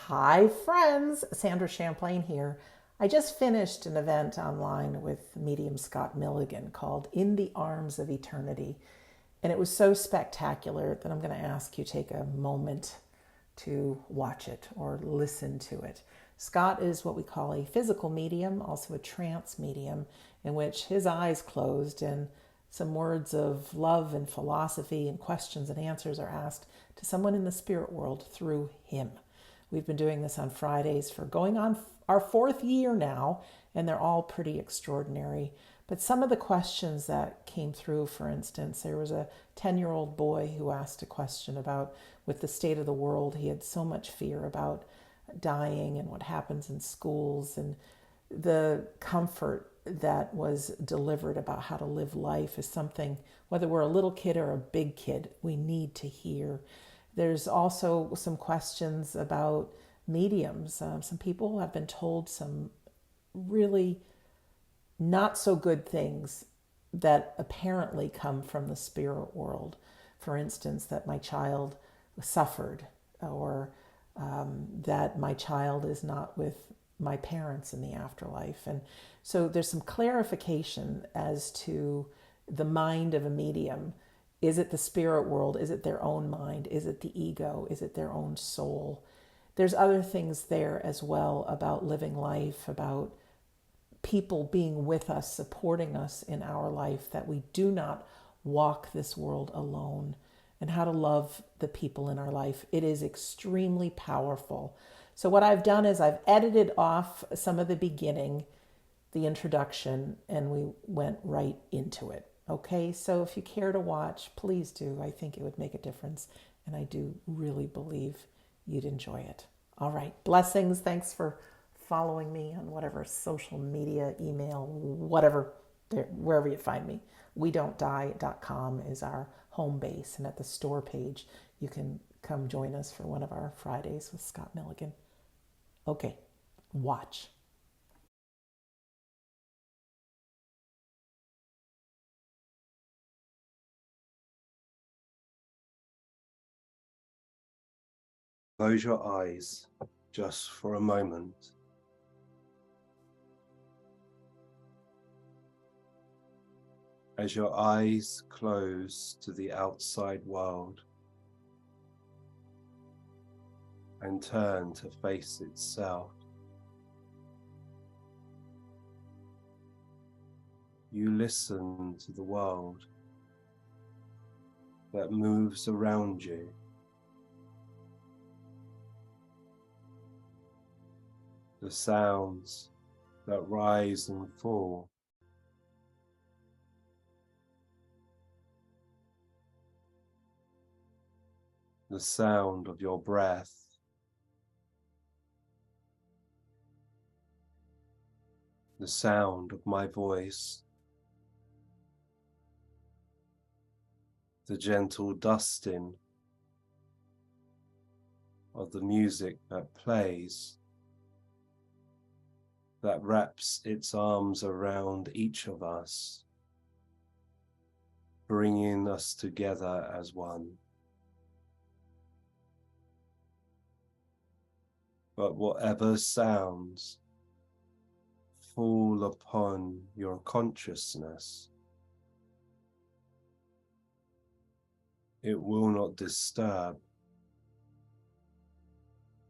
Hi, friends. Sandra Champlain here. I just finished an event online with medium Scott Milligan called In the Arms of Eternity. And it was so spectacular that I'm going to ask you take a moment to watch it or listen to it. Scott is what we call a physical medium, also a trance medium, in which his eyes closed and some words of love and philosophy and questions and answers are asked to someone in the spirit world through him. We've been doing this on Fridays for going on our fourth year now, and they're all pretty extraordinary. But some of the questions that came through, for instance, there was a 10-year-old boy who asked a question about, with the state of the world, he had so much fear about dying and what happens in schools, and the comfort that was delivered about how to live life is something, whether we're a little kid or a big kid, we need to hear. There's also some questions about mediums. Some people have been told some really not so good things that apparently come from the spirit world. For instance, that my child suffered, or that my child is not with my parents in the afterlife. And so there's some clarification as to the mind of a medium. Is it the spirit world? Is it their own mind? Is it the ego? Is it their own soul? There's other things there as well about living life, about people being with us, supporting us in our life, that we do not walk this world alone, and how to love the people in our life. It is extremely powerful. So, what I've done is I've edited off some of the beginning, the introduction, and we went right into it. Okay, so if you care to watch, please do. I think it would make a difference, and I do really believe you'd enjoy it. All right, blessings. Thanks for following me on whatever social media, email, whatever, wherever you find me. WeDon'tDie.com is our home base, and at the store page, you can come join us for one of our Fridays with Scott Milligan. Okay, watch. Close your eyes just for a moment. As your eyes close to the outside world and turn to face itself, you listen to the world that moves around you. The sounds that rise and fall. The sound of your breath. The sound of my voice. The gentle dusting of the music that plays, that wraps its arms around each of us, bringing us together as one. But whatever sounds fall upon your consciousness, it will not disturb.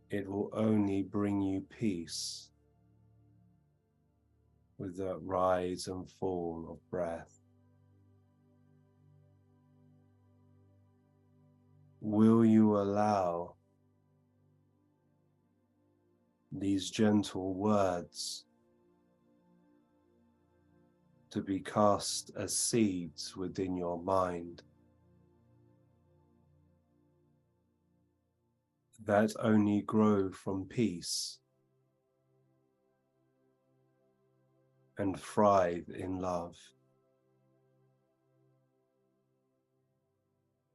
It will only bring you peace with the rise and fall of breath. Will you allow these gentle words to be cast as seeds within your mind that only grow from peace and thrive in love?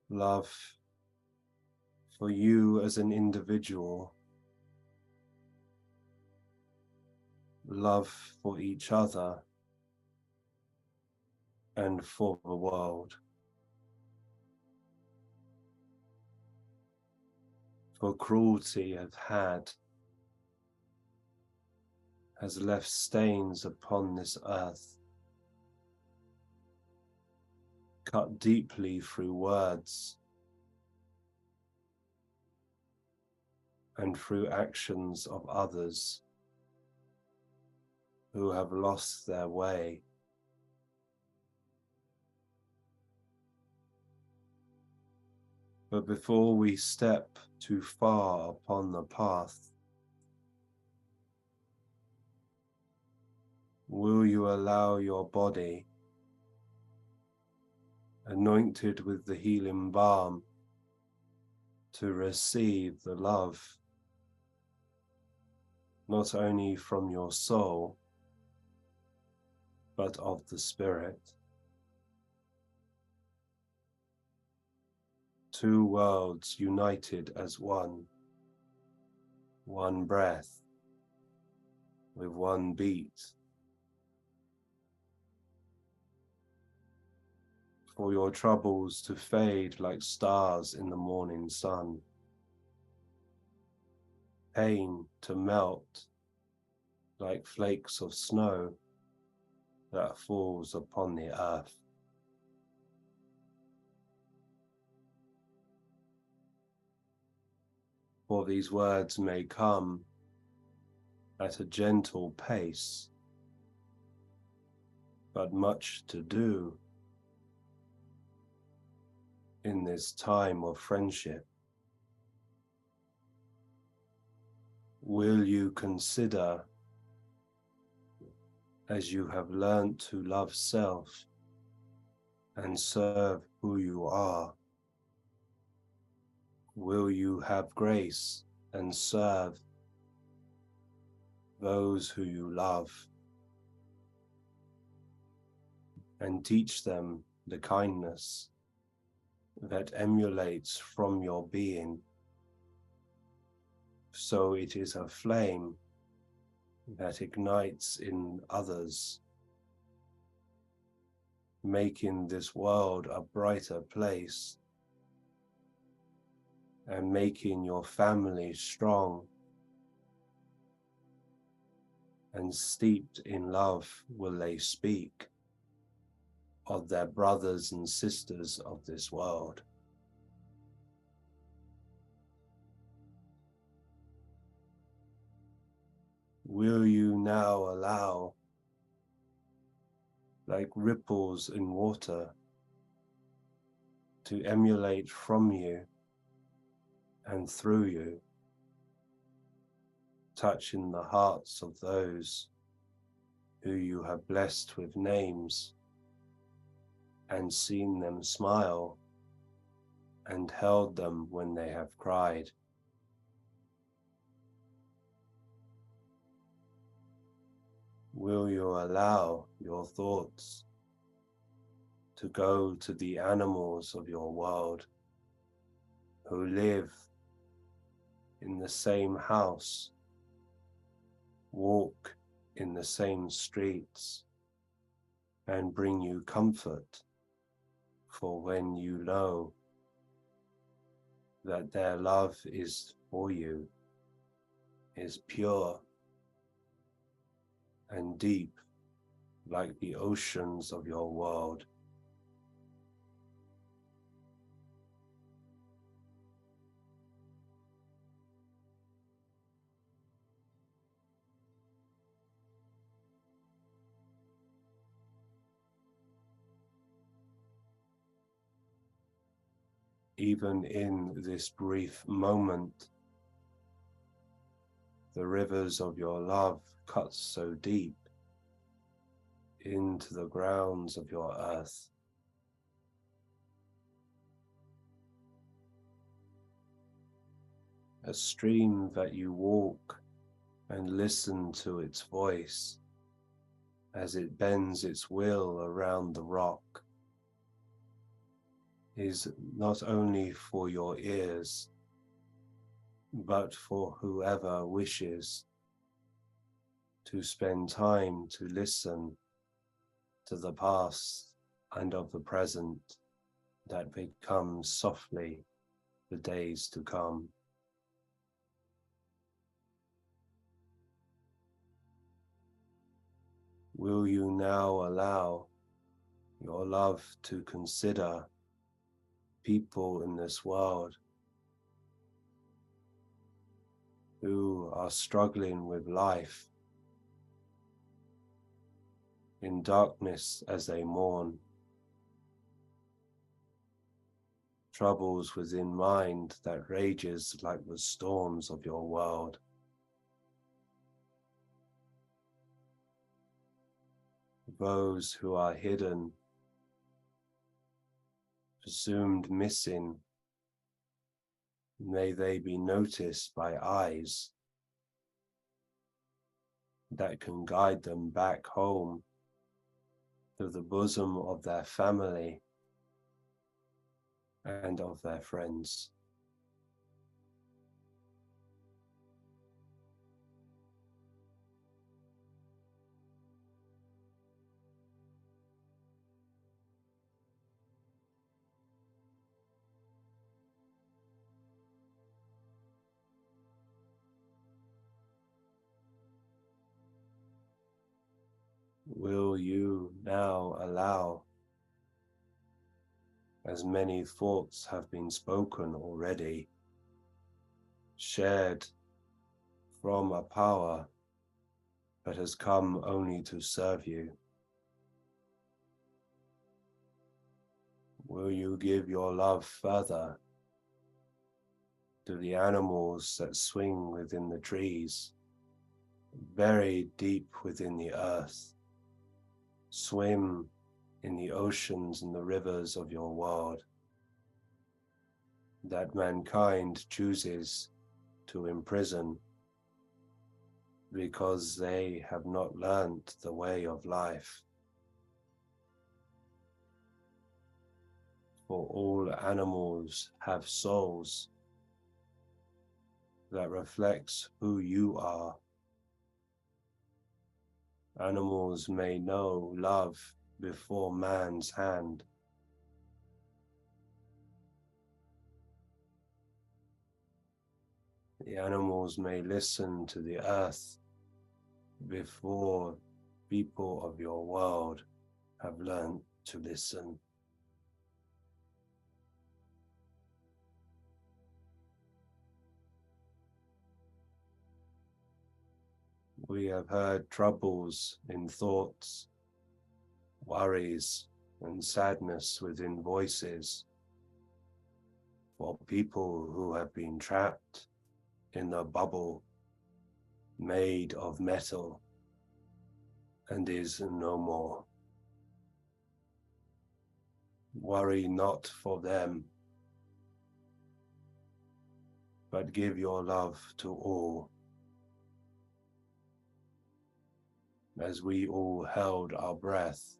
Love for you as an individual, love for each other, and for the world. For cruelty has had has left stains upon this earth, cut deeply through words and through actions of others who have lost their way. But before we step too far upon the path, will you allow your body, anointed with the healing balm, to receive the love, not only from your soul, but of the Spirit? Two worlds united as one breath with one beat. For your troubles to fade like stars in the morning sun, pain to melt like flakes of snow that falls upon the earth. For these words may come at a gentle pace, but much to do in this time of friendship. Will you consider, as you have learnt to love self and serve who you are, will you have grace and serve those who you love and teach them the kindness that emulates from your being, so it is a flame that ignites in others, making this world a brighter place and making your family strong and steeped in love? Will they speak of their brothers and sisters of this world? Will you now allow, like ripples in water, to emulate from you and through you, touching the hearts of those who you have blessed with names and seen them smile and held them when they have cried? Will you allow your thoughts to go to the animals of your world who live in the same house, walk in the same streets, and bring you comfort for when you know that their love is for you, is pure and deep like the oceans of your world? Even in this brief moment, the rivers of your love cut so deep into the grounds of your earth. A stream that you walk and listen to its voice as it bends its will around the rock is not only for your ears, but for whoever wishes to spend time to listen to the past and of the present that becomes softly the days to come. Will you now allow your love to consider people in this world who are struggling with life in darkness as they mourn, troubles within mind that rages like the storms of your world? Those who are hidden, presumed missing, may they be noticed by eyes that can guide them back home to the bosom of their family and of their friends. Will you now allow, as many thoughts have been spoken already, shared from a power that has come only to serve you? Will you give your love further to the animals that swing within the trees, buried deep within the earth, swim in the oceans and the rivers of your world, that mankind chooses to imprison because they have not learnt the way of life? For all animals have souls that reflects who you are. Animals may know love before man's hand. The animals may listen to the earth before people of your world have learnt to listen. We have heard troubles in thoughts, worries, and sadness within voices for people who have been trapped in a bubble made of metal and is no more. Worry not for them, but give your love to all, as we all held our breath,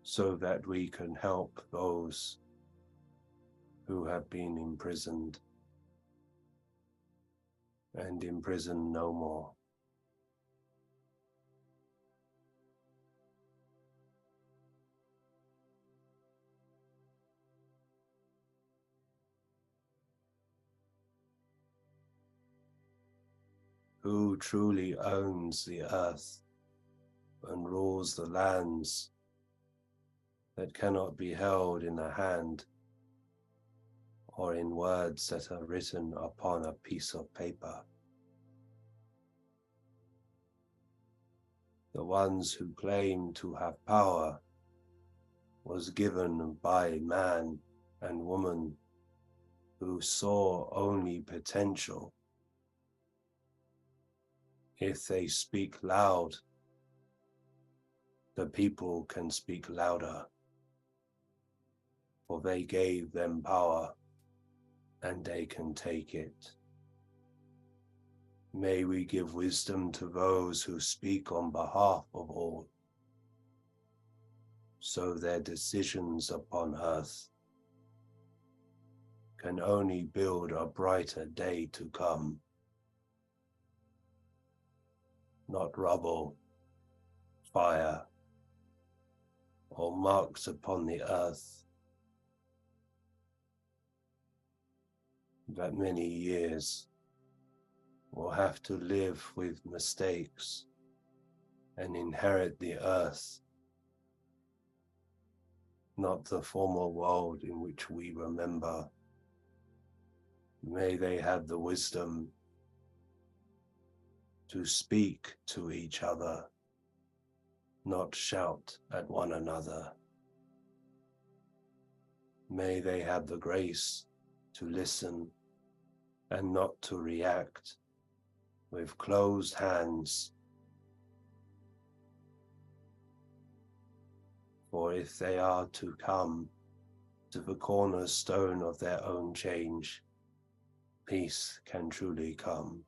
so that we can help those who have been imprisoned and imprisoned no more. Who truly owns the earth and rules the lands that cannot be held in a hand or in words that are written upon a piece of paper? The ones who claim to have power was given by man and woman who saw only potential. If they speak loud, the people can speak louder, for they gave them power and they can take it. May we give wisdom to those who speak on behalf of all, so their decisions upon earth can only build a brighter day to come, not rubble, fire, or marks upon the earth that many years will have to live with mistakes and inherit the earth, not the former world in which we remember. May they have the wisdom to speak to each other, not shout at one another. May they have the grace to listen and not to react with closed hands. For if they are to come to the cornerstone of their own change, peace can truly come.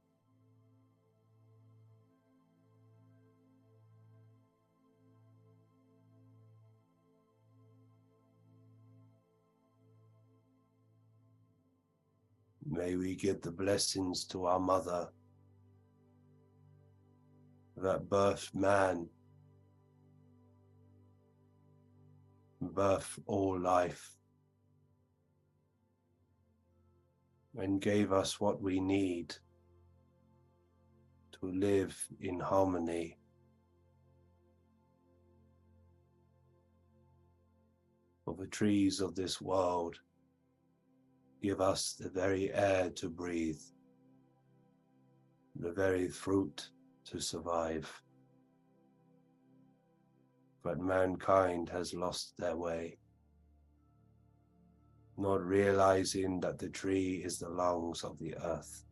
May we give the blessings to our mother that birthed man, birthed all life, and gave us what we need to live in harmony. For the trees of this world give us the very air to breathe, the very fruit to survive. But mankind has lost their way, not realizing that the tree is the lungs of the earth.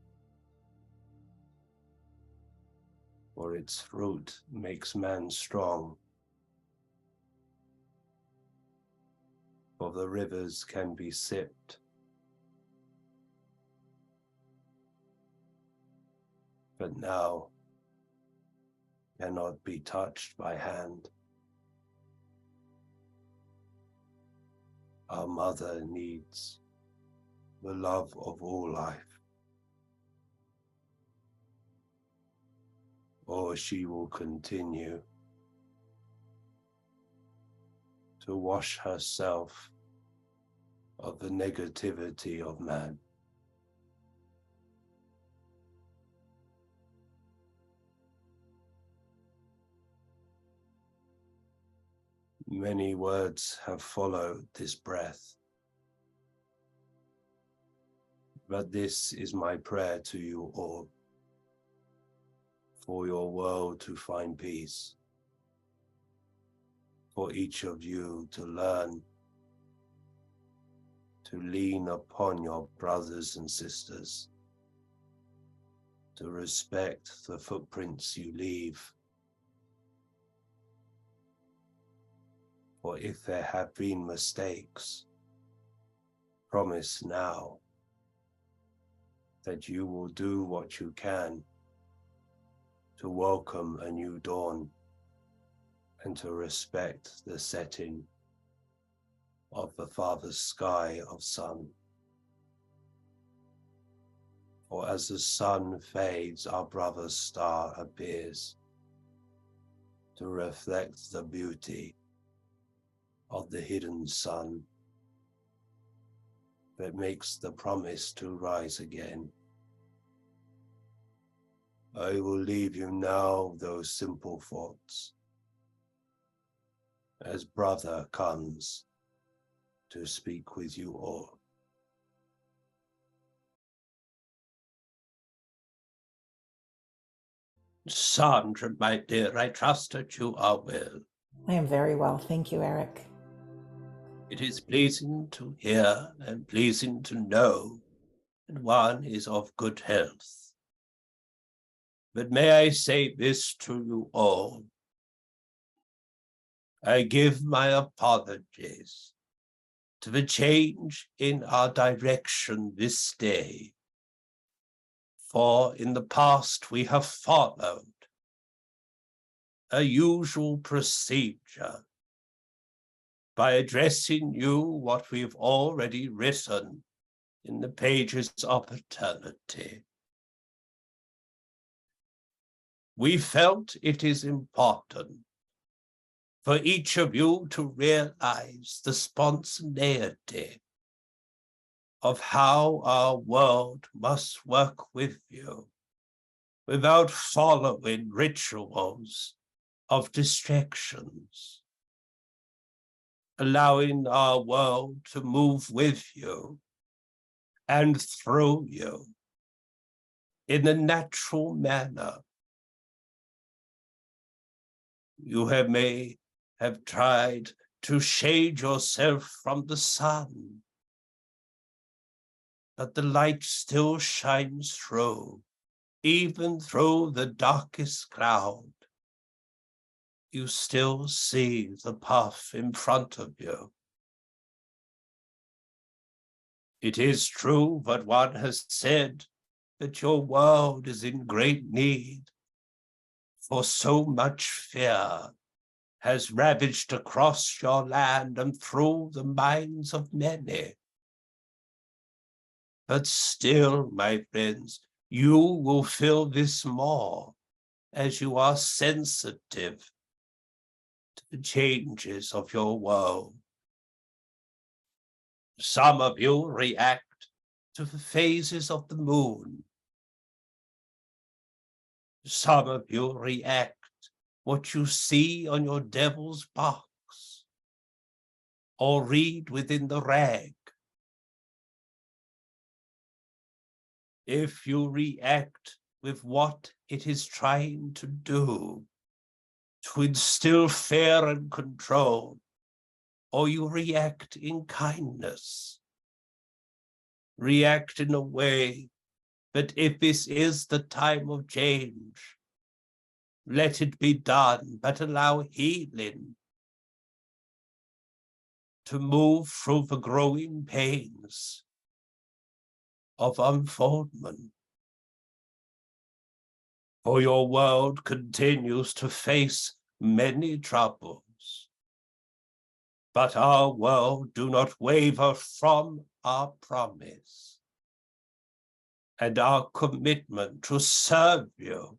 For its fruit makes man strong. For the rivers can be sipped, but now cannot be touched by hand. Our mother needs the love of all life, or she will continue to wash herself of the negativity of man. Many words have followed this breath, but this is my prayer to you all, for your world to find peace, for each of you to learn to lean upon your brothers and sisters, to respect the footprints you leave. For if there have been mistakes, promise now that you will do what you can to welcome a new dawn and to respect the setting of the Father's sky of sun. For as the sun fades, our brother's star appears to reflect the beauty of the hidden sun that makes the promise to rise again. I will leave you now those simple thoughts as brother comes to speak with you all. Sandra, my dear, I trust that you are well. I am very well, thank you, Eric. It is pleasing to hear and pleasing to know that one is of good health. But may I say this to you all? I give my apologies to the change in our direction this day, for in the past we have followed a usual procedure by addressing you what we've already written in the pages of eternity. We felt it is important for each of you to realize the spontaneity of how our world must work with you without following rituals of distractions, allowing our world to move with you and through you in a natural manner. You may have tried to shade yourself from the sun, but the light still shines through, even through the darkest cloud. You still see the path in front of you. It is true what one has said, that your world is in great need, for so much fear has ravaged across your land and through the minds of many. But still, my friends, you will feel this more as you are sensitive to the changes of your world. Some of you react to the phases of the moon. Some of you react what you see on your devil's box or read within the rag. If you react with what it is trying to do, to instill fear and control, or you react in kindness, react in a way that if this is the time of change, let it be done, but allow healing to move through the growing pains of unfoldment. For your world continues to face many troubles, but our world do not waver from our promise and our commitment to serve you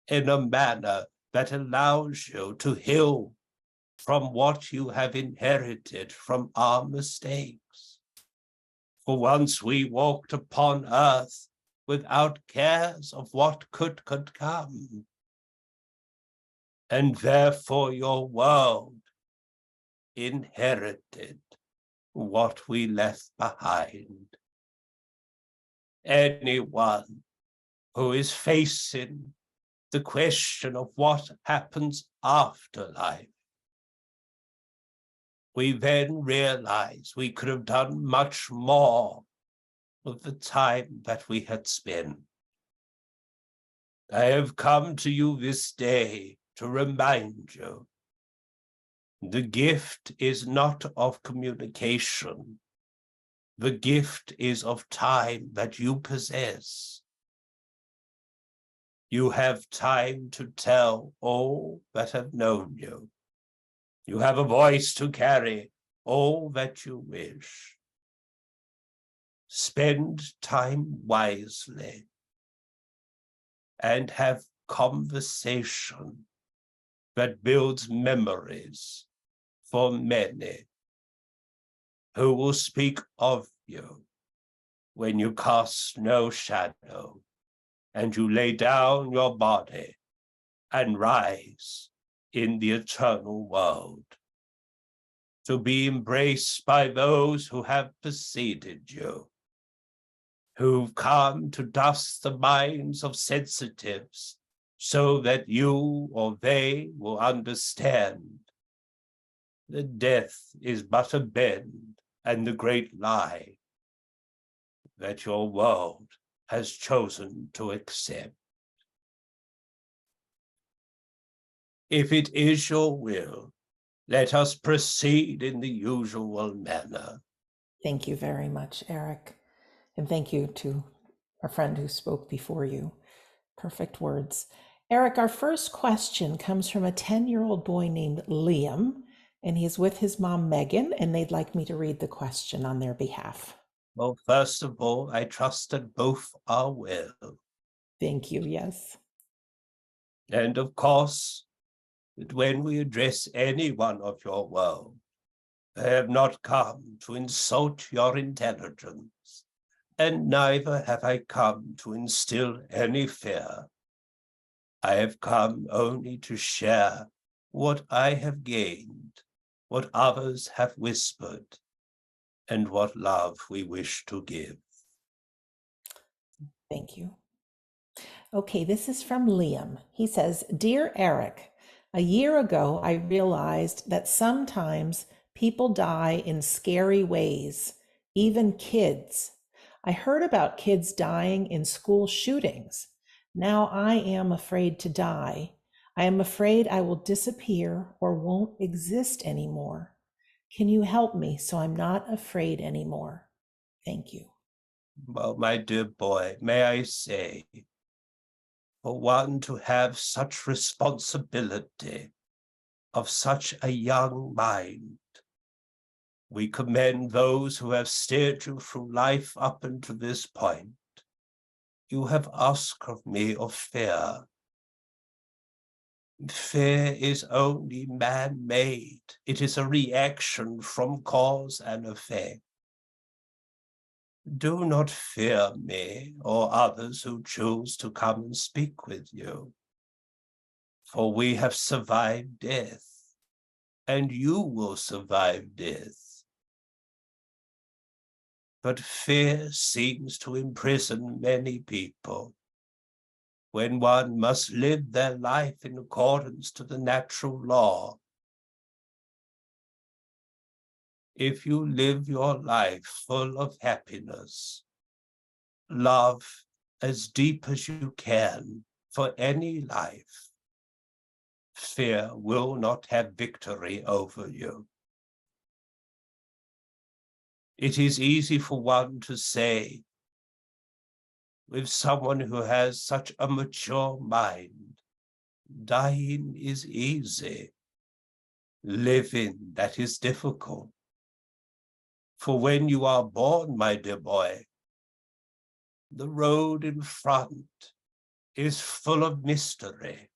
in a manner that allows you to heal from what you have inherited from our mistakes. For once we walked upon earth without cares of what could come, and therefore your world inherited what we left behind. Anyone who is facing the question of what happens after life, we then realize we could have done much more with the time that we had spent. I have come to you this day to remind you, the gift is not of communication. The gift is of time that you possess. You have time to tell all that have known you. You have a voice to carry all that you wish. Spend time wisely and have conversation that builds memories for many who will speak of you when you cast no shadow and you lay down your body and rise in the eternal world, to be embraced by those who have preceded you, who've come to dust the minds of sensitives so that you or they will understand that death is but a bend and the great lie that your world has chosen to accept. If it is your will, let us proceed in the usual manner. Thank you very much, Eric. And thank you to our friend who spoke before you. Perfect words. Eric, our first question comes from a 10-year-old boy named Liam, and he's with his mom, Megan, and they'd like me to read the question on their behalf. Well, first of all, I trust that both are well. Thank you, yes. And of course, that when we address anyone of your world, I have not come to insult your intelligence, and neither have I come to instill any fear. I have come only to share what I have gained, what others have whispered, and what love we wish to give. Thank you. Okay, this is from Liam. He says, Dear Eric, a year ago I realized that sometimes people die in scary ways, even kids. I heard about kids dying in school shootings. Now I am afraid to die. I am afraid I will disappear or won't exist anymore. Can you help me so I'm not afraid anymore? Thank you. Well, my dear boy, may I say, for one to have such responsibility of such a young mind, we commend those who have steered you through life up until this point. You have asked of me of fear. Fear is only man-made. It is a reaction from cause and effect. Do not fear me or others who choose to come and speak with you, for we have survived death, and you will survive death. But fear seems to imprison many people. When one must live their life in accordance to the natural law, if you live your life full of happiness, love as deep as you can for any life, fear will not have victory over you. It is easy for one to say, with someone who has such a mature mind, dying is easy. Living, that is difficult. For when you are born, my dear boy, the road in front is full of mystery.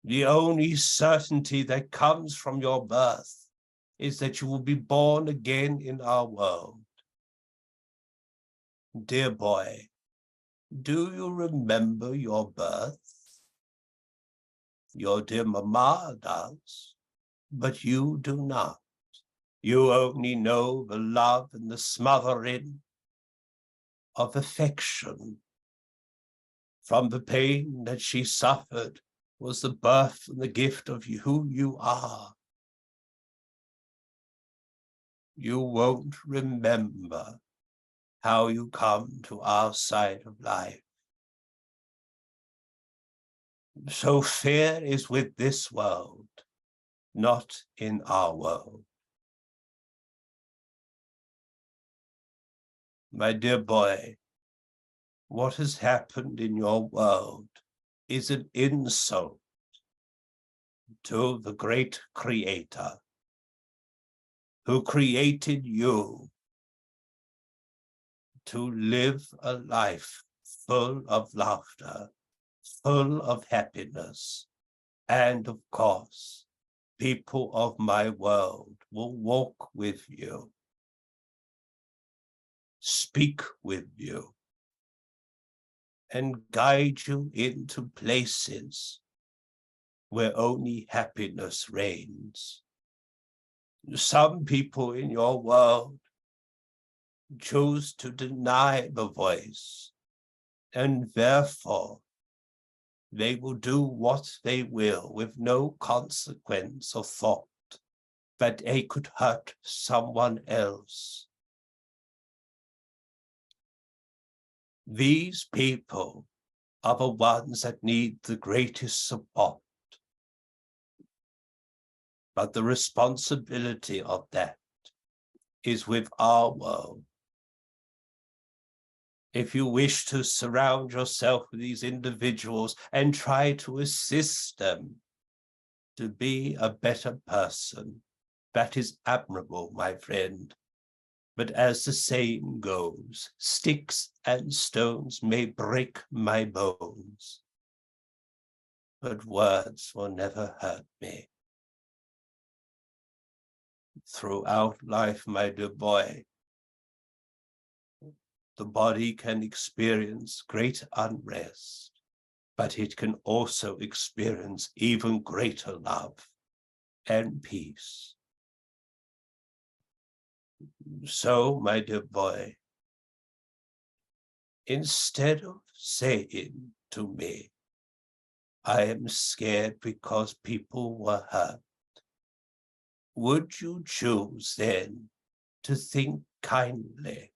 The only certainty that comes from your birth is that you will be born again in our world. Dear boy, do you remember your birth? Your dear mamma does, but you do not. You only know the love and the smothering of affection. From the pain that she suffered was the birth and the gift of who you are. You won't remember how you come to our side of life. So fear is with this world, not in our world. My dear boy, what has happened in your world is an insult to the great Creator who created you to live a life full of laughter, full of happiness, and of course, people of my world will walk with you, speak with you, and guide you into places where only happiness reigns. Some people in your world choose to deny the voice, and therefore they will do what they will with no consequence or thought that they could hurt someone else. These people are the ones that need the greatest support. But the responsibility of that is with our world. If you wish to surround yourself with these individuals and try to assist them to be a better person, that is admirable, my friend. But as the saying goes, sticks and stones may break my bones, but words will never hurt me. Throughout life, my dear boy, the body can experience great unrest, but it can also experience even greater love and peace. So, my dear boy, instead of saying to me, I am scared because people were hurt, would you choose then to think kindly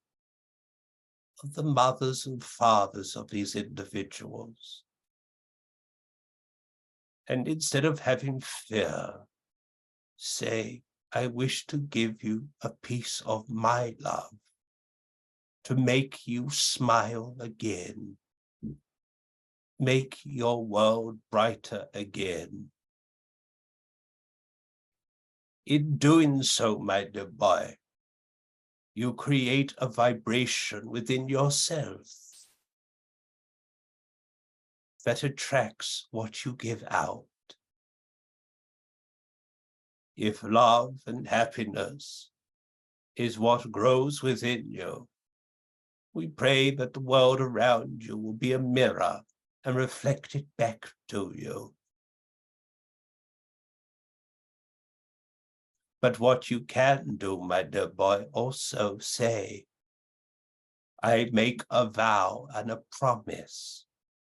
of the mothers and fathers of these individuals? And instead of having fear, say, I wish to give you a piece of my love, to make you smile again, make your world brighter again. In doing so, my dear boy, you create a vibration within yourself that attracts what you give out. If love and happiness is what grows within you, we pray that the world around you will be a mirror and reflect it back to you. But what you can do, my dear boy, also say, I make a vow and a promise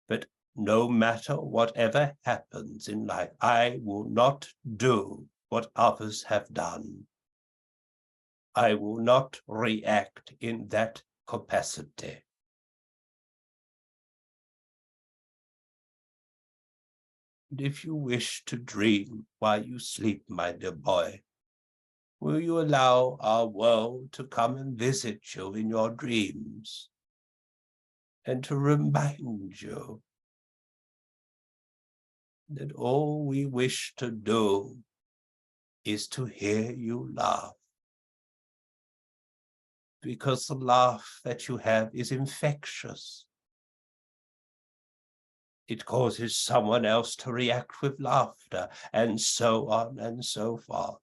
that no matter whatever happens in life, I will not do what others have done. I will not react in that capacity. And if you wish to dream while you sleep, my dear boy, will you allow our world to come and visit you in your dreams and to remind you that all we wish to do is to hear you laugh? Because the laugh that you have is infectious. It causes someone else to react with laughter, and so on and so forth.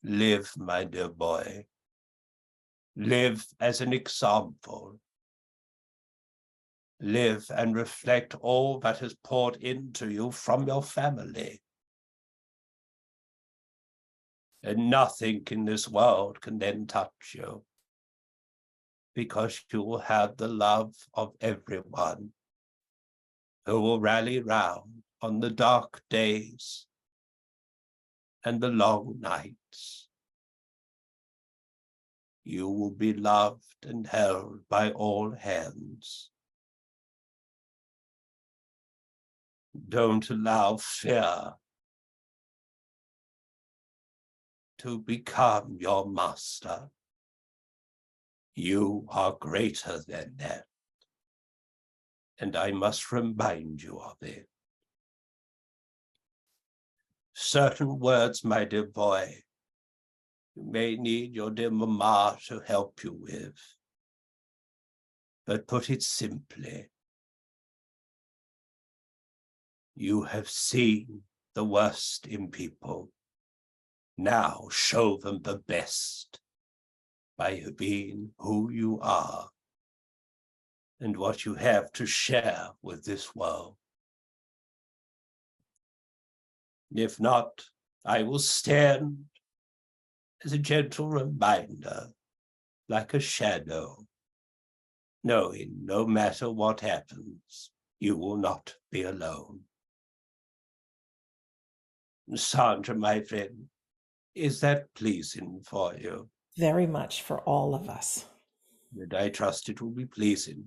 Live, my dear boy. Live as an example. Live and reflect all that is poured into you from your family. And nothing in this world can then touch you, because you will have the love of everyone who will rally round on the dark days and the long nights. You will be loved and held by all hands. Don't allow fear to become your master. You are greater than that, and I must remind you of it. Certain words, my dear boy, you may need your dear mama to help you with, but put it simply. You have seen the worst in people. Now show them the best by being who you are and what you have to share with this world. If not, I will stand as a gentle reminder, like a shadow, knowing no matter what happens, you will not be alone. Sandra, my friend, is that pleasing for you? Very much, for all of us. And I trust it will be pleasing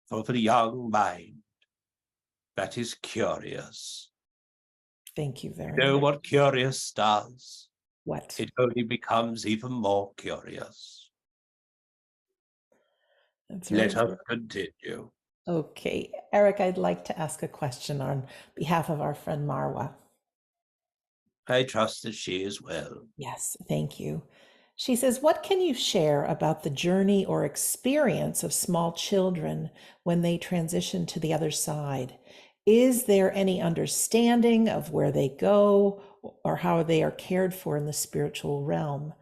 for the young mind that is curious. Thank you very You know much. what curious does? What? It only becomes even more curious. That's Let right. us continue. Okay, Eric, I'd like to ask a question on behalf of our friend Marwa. I trust that she is well. Yes, thank you. She says, what can you share about the journey or experience of small children when they transition to the other side? Is there any understanding of where they go or how they are cared for in the spiritual realm?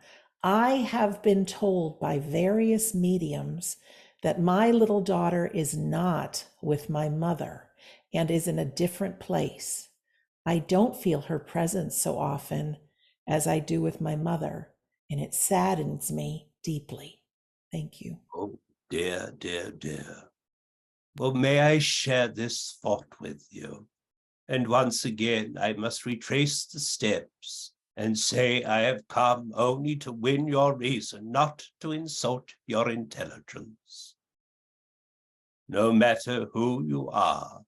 I have been told by various mediums that my little daughter is not with my mother and is in a different place. I don't feel her presence so often as I do with my mother, and it saddens me deeply. Thank you. Oh, dear, dear, dear. Well, may I share this thought with you? And once again, I must retrace the steps and say I have come only to win your reason, not to insult your intelligence. No matter who you are,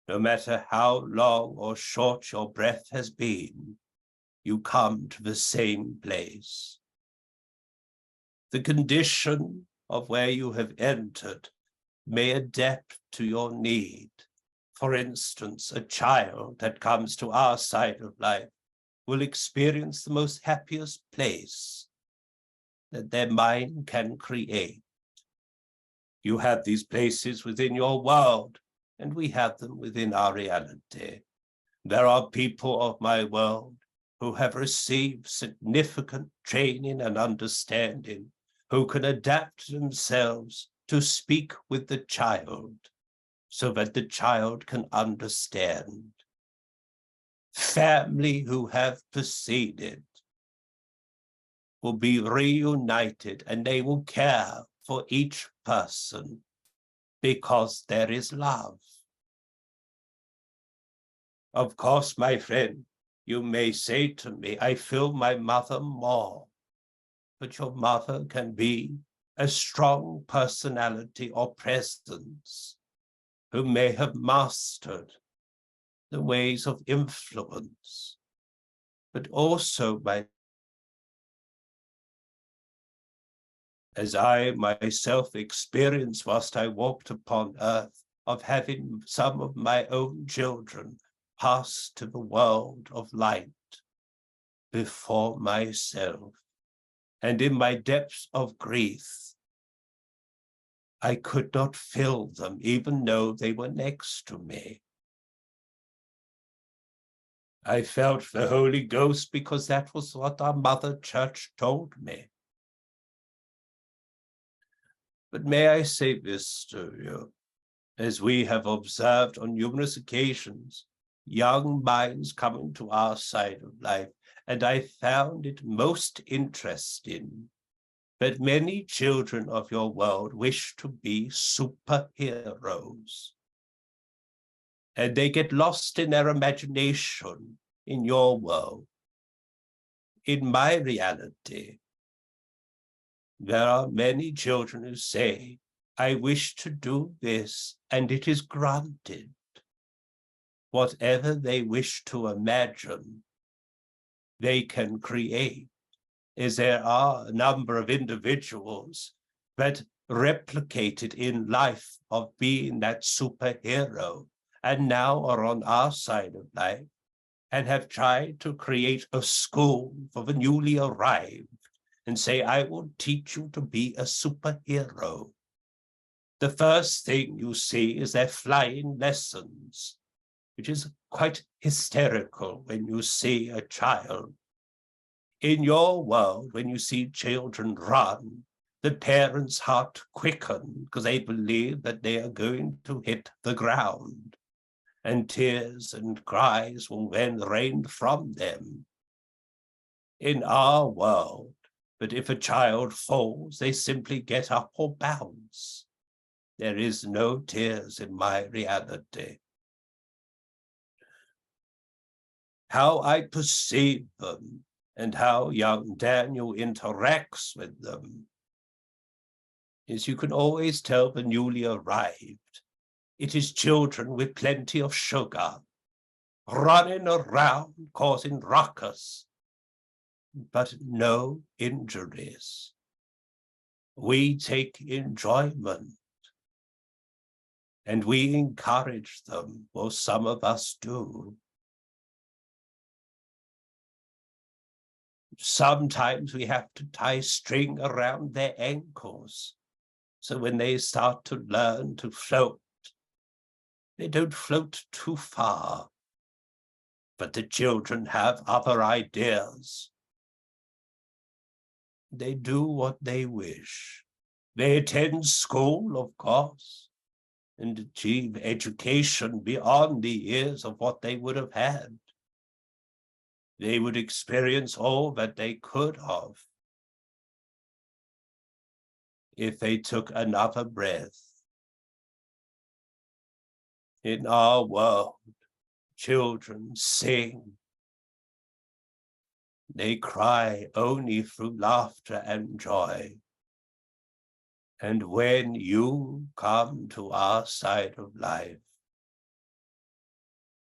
no matter how long or short your breath has been, you come to the same place. The condition of where you have entered may adapt to your need. For instance, a child that comes to our side of life will experience the most happiest place that their mind can create. You have these places within your world, and we have them within our reality. There are people of my world who have received significant training and understanding, who can adapt themselves to speak with the child so that the child can understand. Family who have proceeded will be reunited, and they will care for each person because there is love. Of course, my friend, you may say to me, I feel my mother more, but your mother can be a strong personality or presence who may have mastered the ways of influence, but also as I myself experienced whilst I walked upon earth, of having some of my own children pass to the world of light before myself. And in my depths of grief, I could not feel them, even though they were next to me. I felt the Holy Ghost because that was what our Mother Church told me. But may I say this to you, as we have observed on numerous occasions, young minds coming to our side of life, and I found it most interesting that many children of your world wish to be superheroes. And they get lost in their imagination in your world. In my reality, there are many children who say, I wish to do this, and it is granted. Whatever they wish to imagine, they can create, as there are a number of individuals that replicated in life of being that superhero, and now are on our side of life, and have tried to create a school for the newly arrived, and say, I will teach you to be a superhero. The first thing you see is their flying lessons, which is quite hysterical when you see a child. In your world, when you see children run, the parents' heart quicken because they believe that they are going to hit the ground, and tears and cries will then rain from them. In our world, but if a child falls, they simply get up or bounce. There is no tears in my reality. How I perceive them and how young Daniel interacts with them is you can always tell the newly arrived. It is children with plenty of sugar, running around causing ruckus, but no injuries. We take enjoyment and we encourage them, or some of us do. Sometimes we have to tie string around their ankles, so when they start to learn to float, they don't float too far. But the children have other ideas. They do what they wish. They attend school, of course, and achieve education beyond the years of what they would have had. They would experience all that they could have if they took another breath. In our world, children sing. They cry only through laughter and joy. And when you come to our side of life,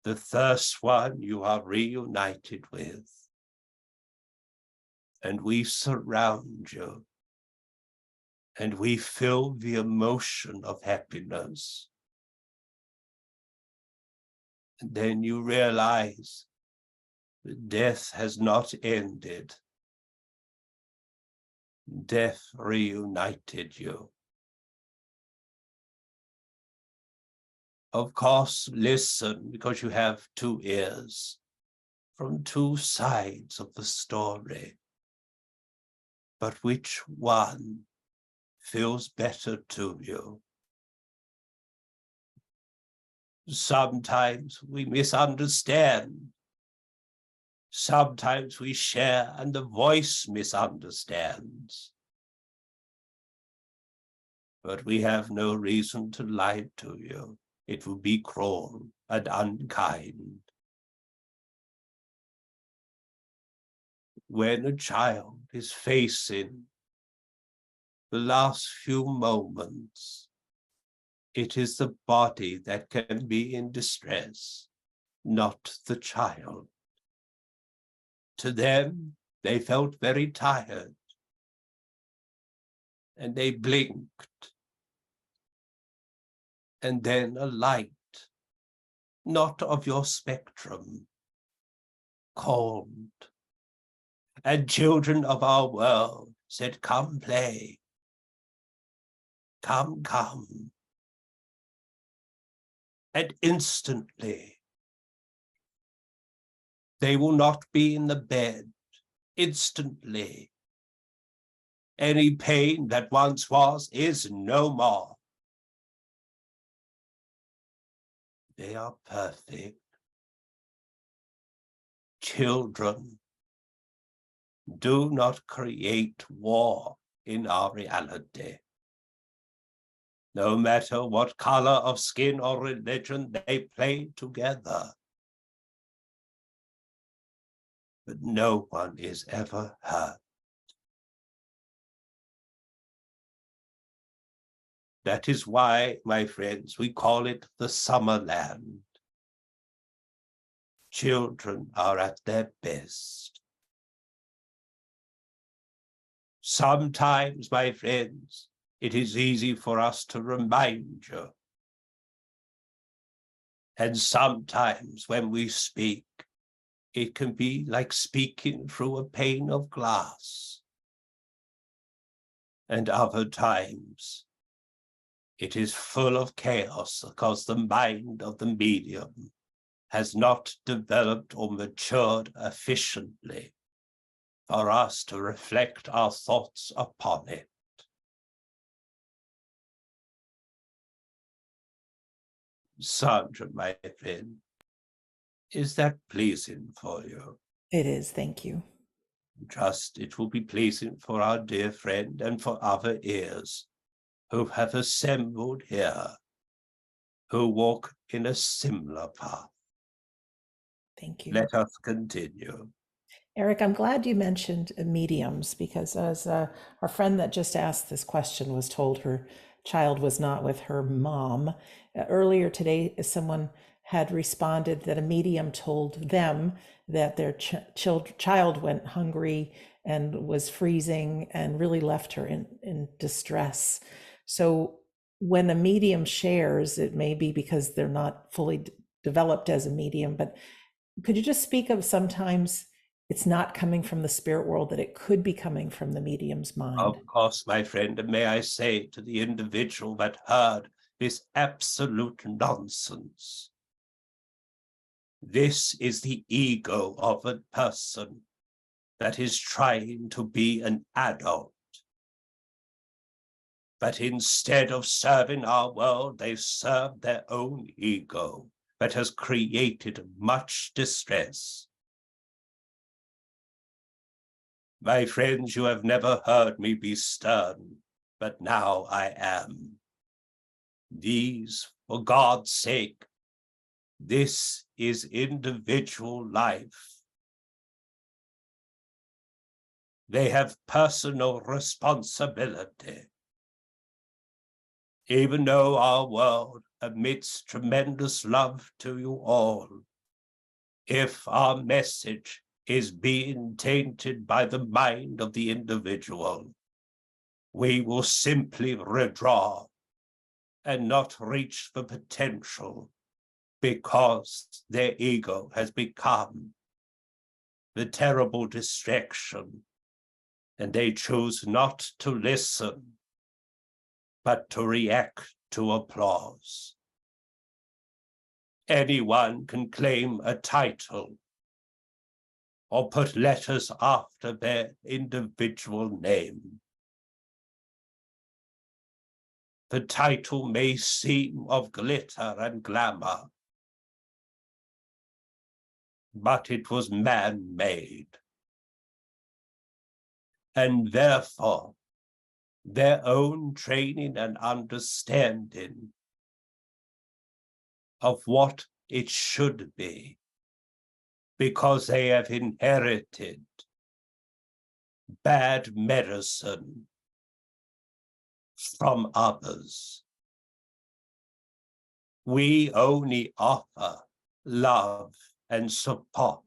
the first one you are reunited with, and we surround you, and we feel the emotion of happiness. And then you realize that death has not ended. Death reunited you. Of course, listen, because you have two ears from two sides of the story. But which one feels better to you? Sometimes we misunderstand. Sometimes we share and the voice misunderstands. But we have no reason to lie to you. It would be cruel and unkind. When a child is facing the last few moments, it is the body that can be in distress, not the child. To them, they felt very tired, and they blinked. And then a light, not of your spectrum, called. And children of our world said, come play. Come, come. And instantly, they will not be in the bed. Instantly, any pain that once was is no more. They are perfect. Children, do not create war in our reality. No matter what color of skin or religion they play together. But no one is ever hurt. That is why, my friends, we call it the summer land. Children are at their best. Sometimes, my friends, it is easy for us to remind you. And sometimes when we speak, it can be like speaking through a pane of glass. And other times, it is full of chaos because the mind of the medium has not developed or matured efficiently for us to reflect our thoughts upon it. Sandra, my friend, is that pleasing for you? It is, thank you. Trust it will be pleasing for our dear friend and for other ears who have assembled here, who walk in a similar path. Thank you. Let us continue. Eric, I'm glad you mentioned mediums because as our friend that just asked this question was told her child was not with her mom. Earlier today, someone had responded that a medium told them that their child went hungry and was freezing and really left her in distress. So when a medium shares, it may be because they're not fully developed as a medium, but could you just speak of sometimes it's not coming from the spirit world, that it could be coming from the medium's mind? Of course, my friend, and may I say to the individual that heard this absolute nonsense, this is the ego of a person that is trying to be an adult. But instead of serving our world, they serve their own ego that has created much distress. My friends, you have never heard me be stern, but now I am. These, for God's sake, this is individual life. They have personal responsibility. Even though our world admits tremendous love to you all, if our message is being tainted by the mind of the individual, we will simply withdraw and not reach the potential because their ego has become the terrible distraction, and they choose not to listen, but to react to applause. Anyone can claim a title or put letters after their individual name. The title may seem of glitter and glamour, but it was man-made. And therefore, their own training and understanding of what it should be, because they have inherited bad medicine from others. We only offer love and support,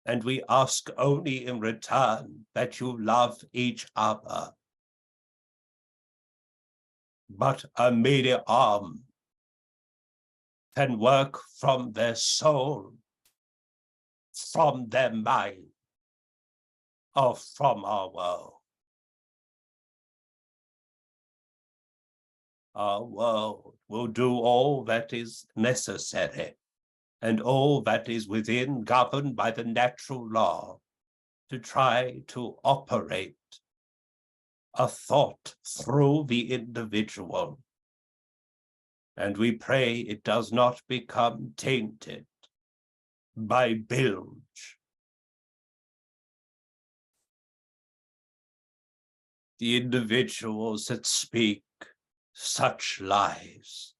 and we ask only in return that you love each other. But a medium can work from their soul, from their mind, or from our world. Our world will do all that is necessary and all that is within, governed by the natural law, to try to operate a thought through the individual. And we pray it does not become tainted by bilge. The individuals that speak such lies,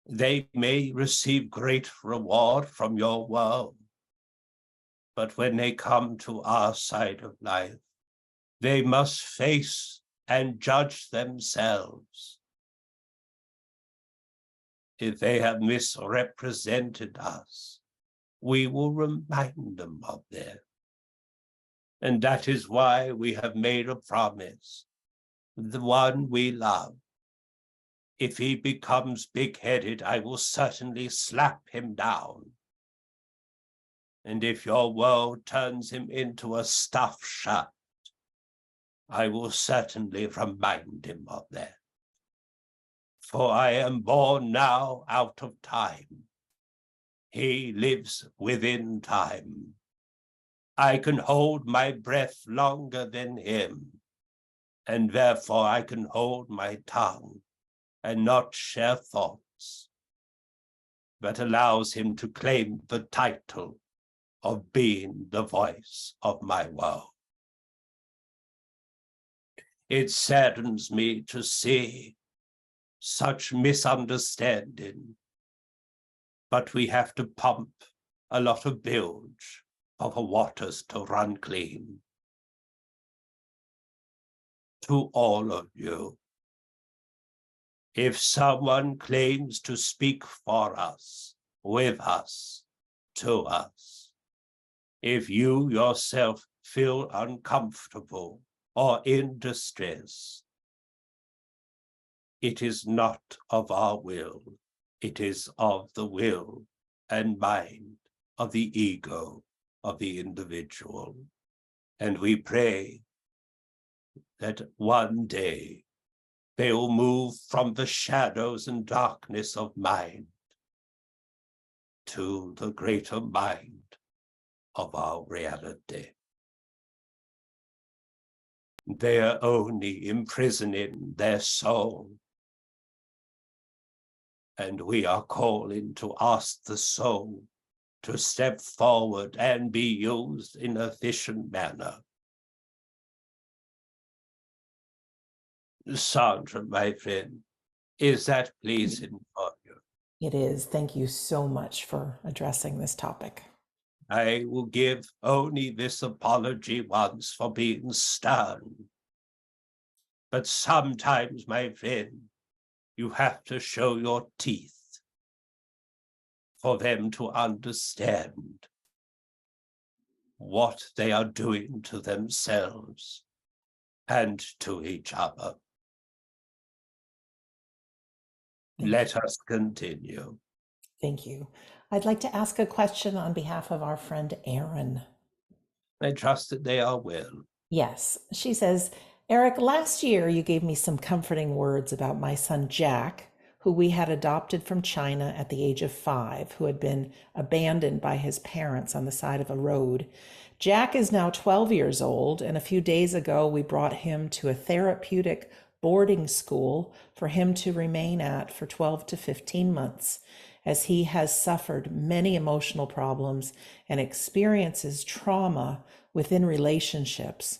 they may receive great reward from your world, but when they come to our side of life, they must face and judge themselves. If they have misrepresented us, we will remind them of that. And that is why we have made a promise. The one we love, if he becomes big-headed, I will certainly slap him down. And if your world turns him into a stuffed shirt, I will certainly remind him of that. For I am born now out of time. He lives within time. I can hold my breath longer than him, and therefore I can hold my tongue and not share thoughts, but allows him to claim the title of being the voice of my world. It saddens me to see such misunderstanding, but we have to pump a lot of bilge for the waters to run clean. To all of you, if someone claims to speak for us, with us, to us, if you yourself feel uncomfortable or in distress, it is not of our will, it is of the will and mind of the ego of the individual. And we pray that one day they will move from the shadows and darkness of mind to the greater mind of our reality. They are only imprisoning their soul. And we are calling to ask the soul to step forward and be used in an efficient manner. Sandra, my friend, is that pleasing for you? It is. Thank you so much for addressing this topic. I will give only this apology once for being stern. But sometimes, my friend, you have to show your teeth for them to understand what they are doing to themselves and to each other. Let us continue. Thank you. I'd like to ask a question on behalf of our friend Erin. I trust that they are well. Yes, she says, Eric, last year you gave me some comforting words about my son Jack, who we had adopted from China at the age of 5, who had been abandoned by his parents on the side of a road. Jack is now 12 years old, and a few days ago we brought him to a therapeutic boarding school for him to remain at for 12 to 15 months, as he has suffered many emotional problems and experiences trauma within relationships.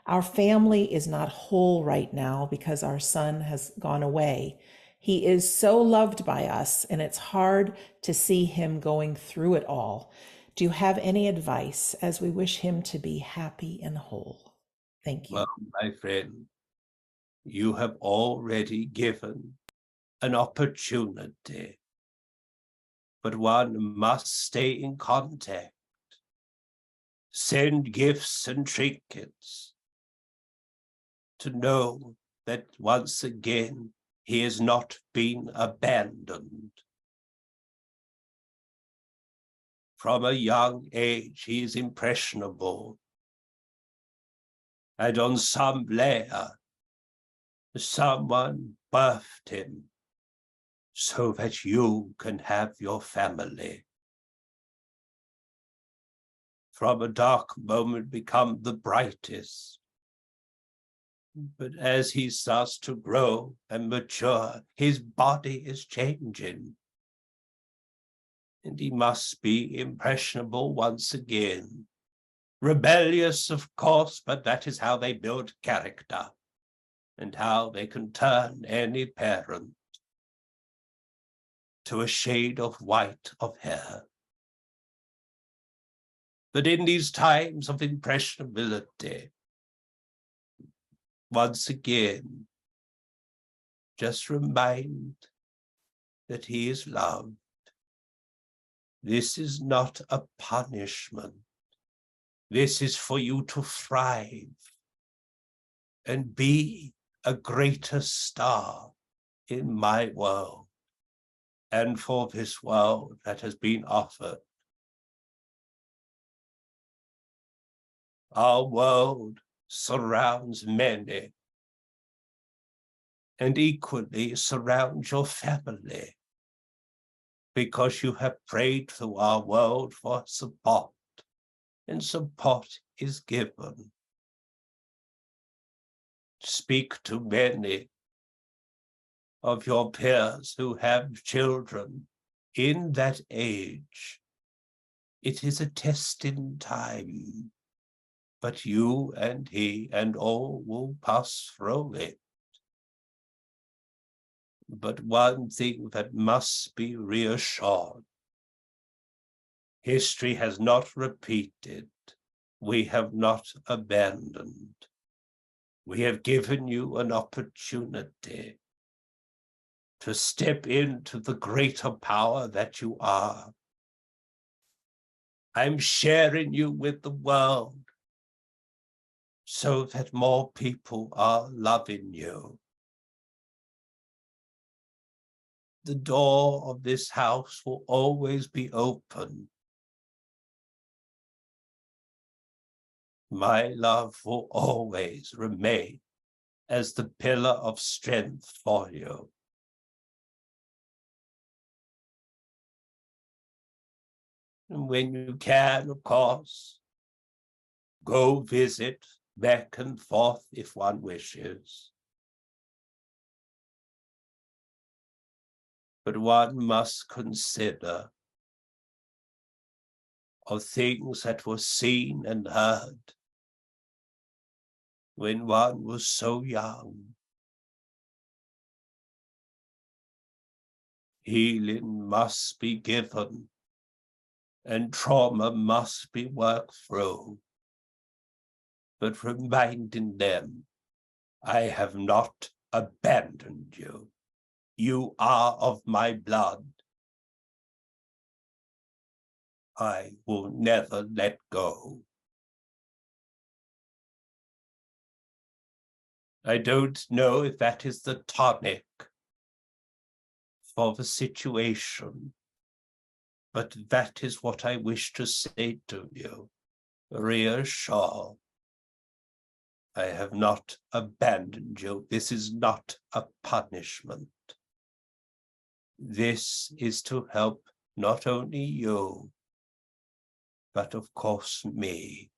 Our family is not whole right now because our son has gone away. He is so loved by us, and it's hard to see him going through it all. Do you have any advice as we wish him to be happy and whole? Thank you. Well, my friend, you have already given an opportunity, but one must stay in contact, send gifts and trinkets to know that once again he has not been abandoned. From a young age, he is impressionable, and on some layer, someone birthed him so that you can have your family. From a dark moment become the brightest. But as he starts to grow and mature, his body is changing. And he must be impressionable once again. Rebellious, of course, but that is how they build character and how they can turn any parent to a shade of white of hair. But in these times of impressionability, once again, just remind that he is loved. This is not a punishment. This is for you to thrive and be a greater star in my world and for this world that has been offered. Our world surrounds many and equally surrounds your family because you have prayed through our world for support, and support is given. Speak to many of your peers who have children in that age. It is a testing time, but you and he and all will pass through it. But one thing that must be reassured, history has not repeated. We have not abandoned. We have given you an opportunity to step into the greater power that you are. I'm sharing you with the world so that more people are loving you. The door of this house will always be open. My love will always remain as the pillar of strength for you. And when you can, of course, go visit back and forth if one wishes. But one must consider of things that were seen and heard when one was so young. Healing must be given, and trauma must be worked through. But reminding them, I have not abandoned you. You are of my blood. I will never let go. I don't know if that is the tonic for the situation, but that is what I wish to say to you. Reassure. I have not abandoned you. This is not a punishment. This is to help not only you, but of course me.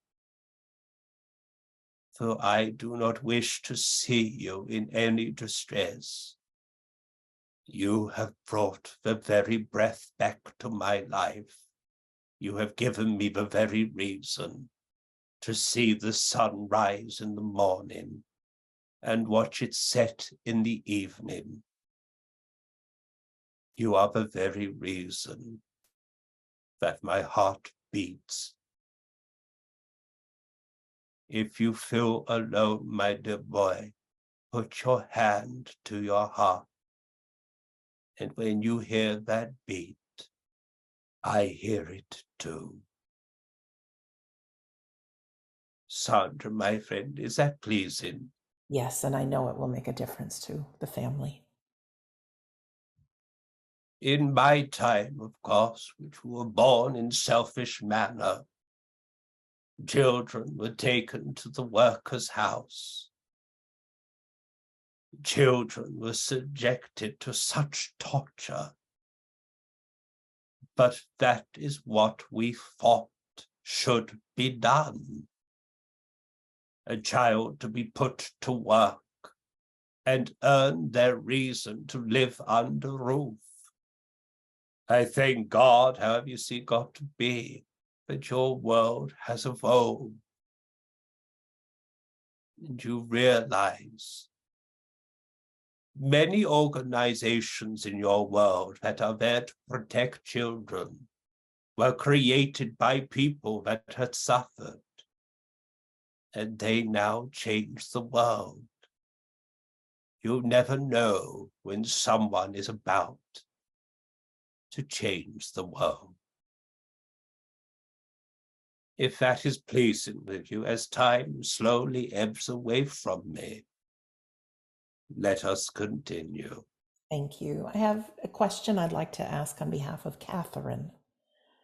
For I do not wish to see you in any distress. You have brought the very breath back to my life. You have given me the very reason to see the sun rise in the morning and watch it set in the evening. You are the very reason that my heart beats. If you feel alone, my dear boy, put your hand to your heart. And when you hear that beat, I hear it too. Sandra, my friend, is that pleasing? Yes, and I know it will make a difference to the family. In my time, of course, which we were born in selfish manner, children were taken to the worker's house. Children were subjected to such torture. But that is what we thought should be done. A child to be put to work and earn their reason to live under roof. I thank God, however you see God to be, that your world has evolved. And you realize many organizations in your world that are there to protect children were created by people that had suffered, and they now change the world. You never know when someone is about to change the world. If that is pleasing with you, as time slowly ebbs away from me, let us continue. Thank you. I have a question I'd like to ask on behalf of Catherine.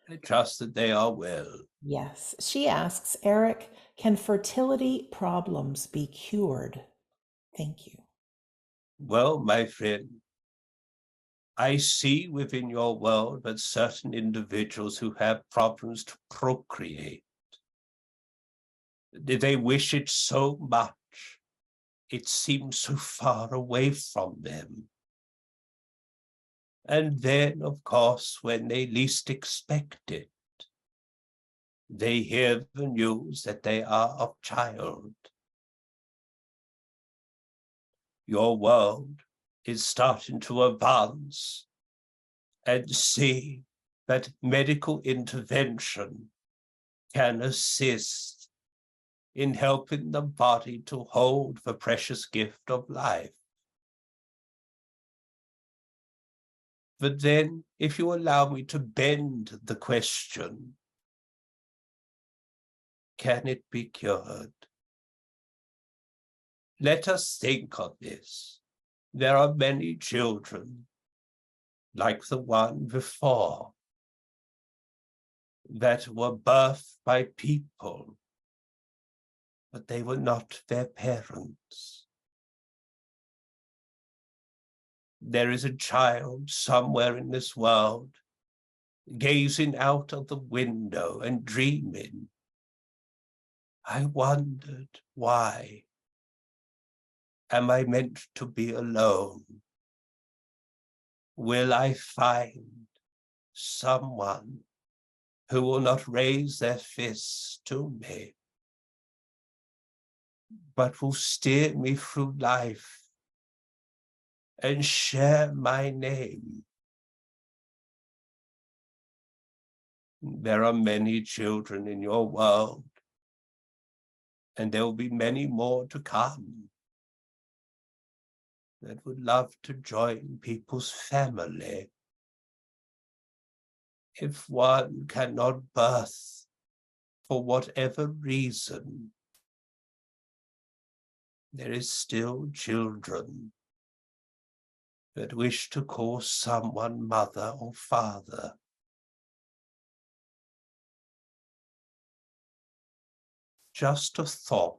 I trust that they are well. Yes. She asks, Eric, can fertility problems be cured? Thank you. Well, my friend, I see within your world that certain individuals who have problems to procreate, they wish it so much, it seems so far away from them. And then, of course, when they least expect it, they hear the news that they are of child. Your world is starting to advance and see that medical intervention can assist in helping the body to hold the precious gift of life. But then, if you allow me to bend the question, can it be cured? Let us think of this. There are many children, like the one before, that were birthed by people, but they were not their parents. There is a child somewhere in this world gazing out of the window and dreaming. I wondered, why am I meant to be alone? Will I find someone who will not raise their fists to me, but will steer me through life and share my name? There are many children in your world, and there will be many more to come that would love to join people's family. If one cannot birth for whatever reason, there is still children that wish to call someone mother or father. Just a thought.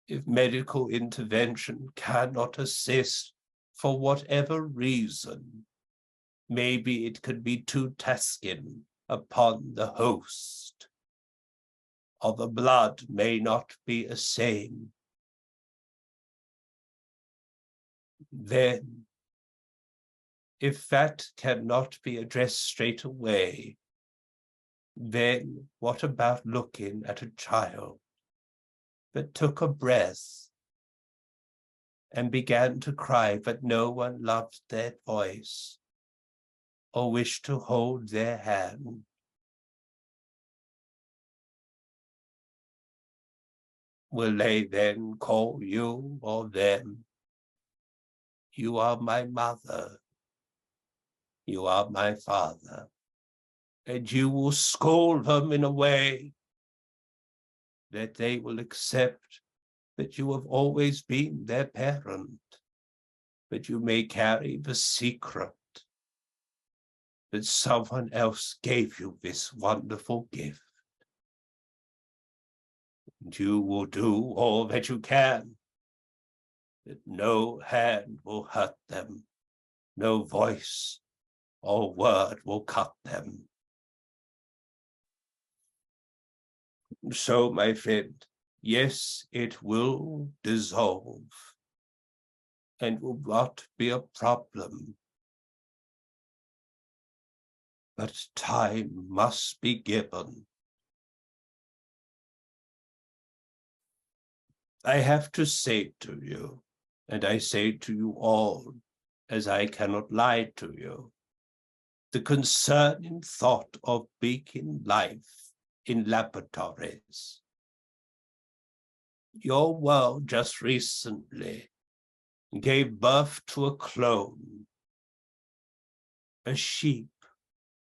If medical intervention cannot assist for whatever reason, maybe it could be too tasking upon the host, or the blood may not be the same. Then, if that cannot be addressed straight away, then what about looking at a child that took a breath and began to cry, but no one loved their voice or wished to hold their hand? Will they then call you or them? You are my mother. You are my father. And you will scold them in a way that they will accept that you have always been their parent, but you may carry the secret that someone else gave you this wonderful gift. And you will do all that you can, that no hand will hurt them, no voice or word will cut them. So, my friend, yes, it will dissolve and will not be a problem. But time must be given. I have to say to you, and I say to you all, as I cannot lie to you, the concerning thought of making life in laboratories. Your world just recently gave birth to a clone, a sheep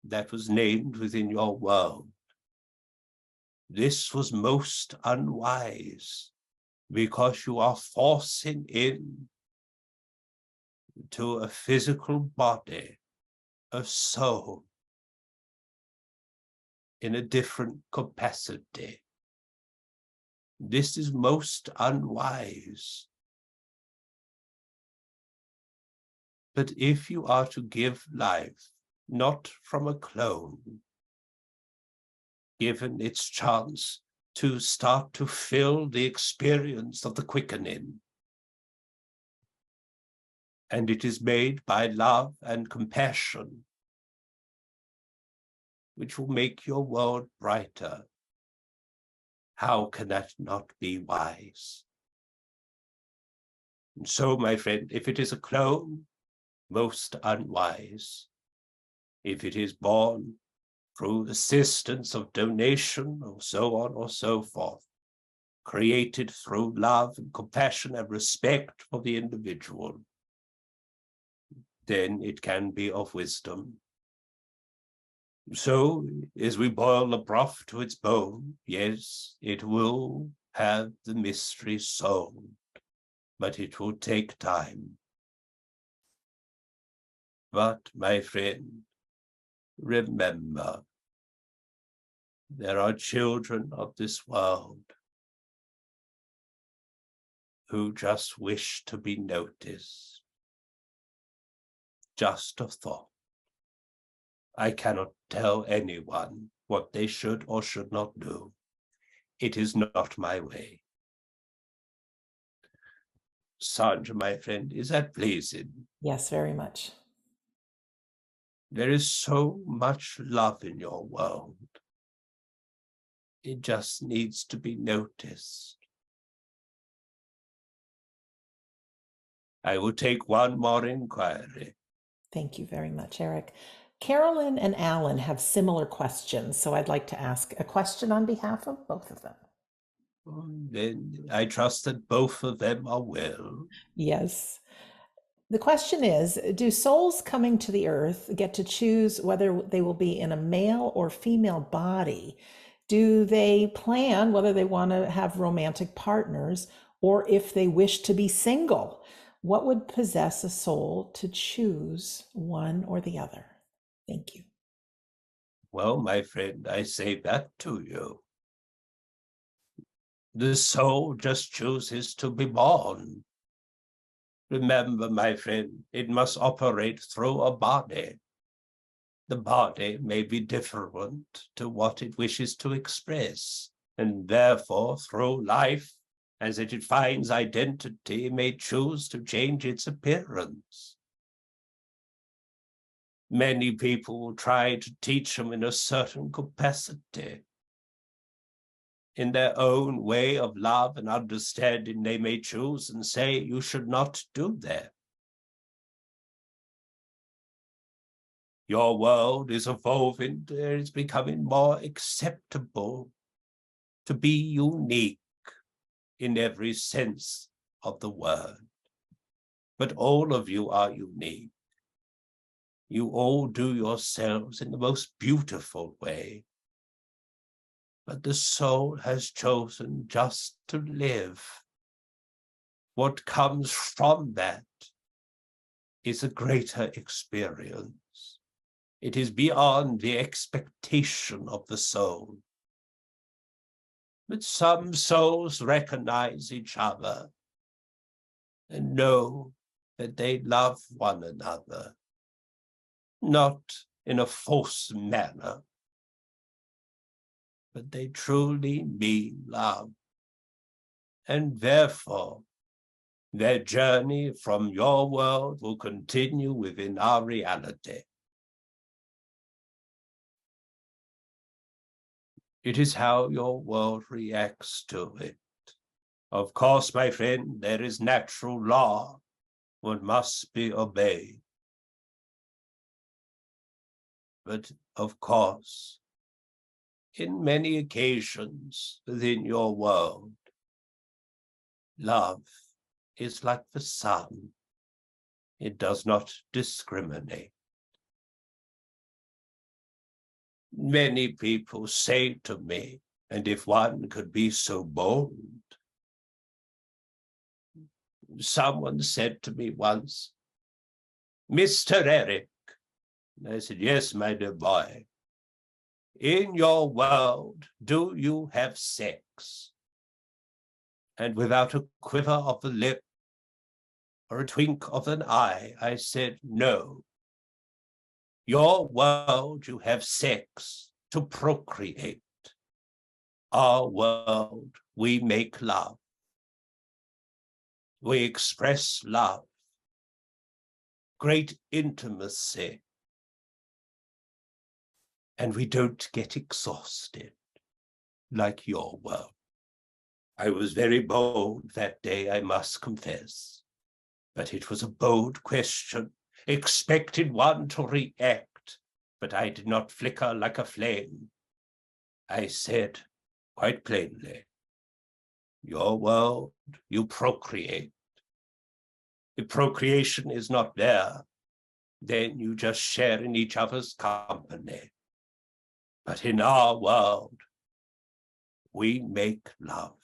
that was named within your world. This was most unwise, because you are forcing in to a physical body, a soul, in a different capacity. This is most unwise. But if you are to give life, not from a clone, given its chance to start to feel the experience of the quickening, and it is made by love and compassion, which will make your world brighter, how can that not be wise? And so, my friend, if it is a clone, most unwise. If it is born through assistance of donation, or so on or so forth, created through love and compassion and respect for the individual, then it can be of wisdom. So, as we boil the broth to its bone, yes, it will have the mystery solved, but it will take time. But, my friend, remember, there are children of this world who just wish to be noticed. Just a thought. I cannot tell anyone what they should or should not do. It is not my way. Sandra, my friend, is that pleasing? Yes, very much. There is so much love in your world. It just needs to be noticed. I will take one more inquiry. Thank you very much, Eric. Carolyn and Alan have similar questions, so I'd like to ask a question on behalf of both of them. Then I trust that both of them are well. Yes. The question is, do souls coming to the earth get to choose whether they will be in a male or female body? Do they plan whether they want to have romantic partners or if they wish to be single? What would possess a soul to choose one or the other? Thank you. Well, my friend, I say that to you. The soul just chooses to be born. Remember, my friend, it must operate through a body. The body may be different to what it wishes to express, and therefore, through life, as it finds identity, may choose to change its appearance. Many people will try to teach them in a certain capacity. In their own way of love and understanding, they may choose and say, you should not do that. Your world is evolving, it's becoming more acceptable to be unique in every sense of the word. But all of you are unique. You all do yourselves in the most beautiful way. But the soul has chosen just to live. What comes from that is a greater experience. It is beyond the expectation of the soul. But some souls recognize each other and know that they love one another, not in a false manner, but they truly mean love. And therefore, their journey from your world will continue within our reality. It is how your world reacts to it. Of course, my friend, there is natural law. One must be obeyed. But of course, in many occasions within your world, love is like the sun. It does not discriminate. Many people say to me, and if one could be so bold, someone said to me once, Mr. Eric, and I said, yes, my dear boy, in your world, do you have sex? And without a quiver of the lip or a twink of an eye, I said, no. Your world, you have sex to procreate. Our world, we make love. We express love, great intimacy, and we don't get exhausted like your world. I was very bold that day, I must confess, but it was a bold question, expected one to react, but I did not flicker like a flame. I said quite plainly, your world, you procreate. If procreation is not there, then you just share in each other's company. But in our world, we make love.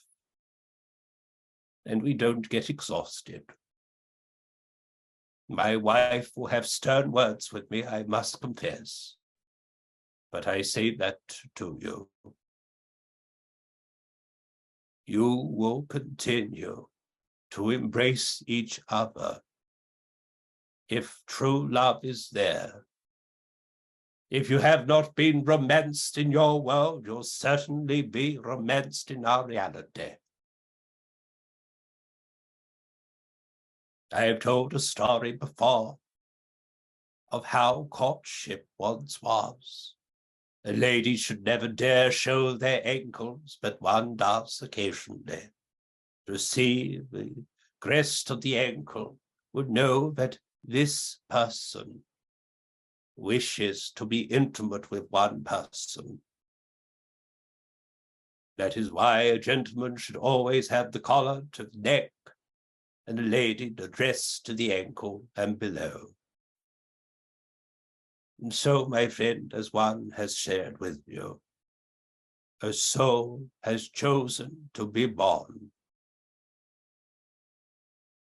And we don't get exhausted. My wife will have stern words with me, I must confess. But I say that to you. You will continue to embrace each other. If true love is there, If you have not been romanced in your world, you'll certainly be romanced in our reality. I have told a story before of how courtship once was. A lady should never dare show their ankles, but one does occasionally. To see the crest of the ankle would know that this person wishes to be intimate with one person. That is why a gentleman should always have the collar to the neck and a lady the dress to the ankle and below. And so, my friend, as one has shared with you, a soul has chosen to be born.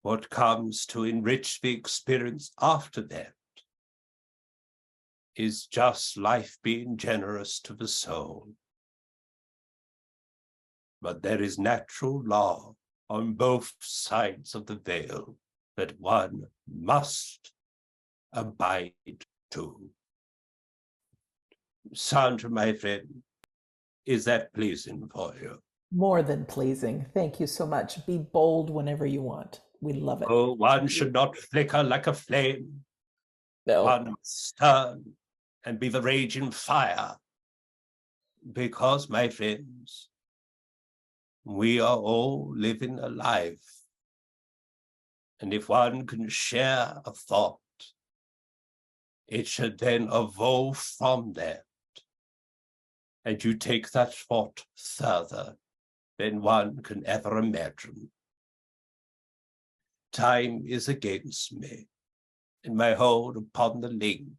What comes to enrich the experience after that is just life being generous to the soul. But there is natural law on both sides of the veil that one must abide to. Sandra, my friend, is that pleasing for you? More than pleasing. Thank you so much. Be bold whenever you want. We love it. Oh, one should not flicker like a flame. No. One must turn and be the raging fire. Because, my friends, we are all living a life. And if one can share a thought, it should then evolve from that. And you take that thought further than one can ever imagine. Time is against me, and my hold upon the link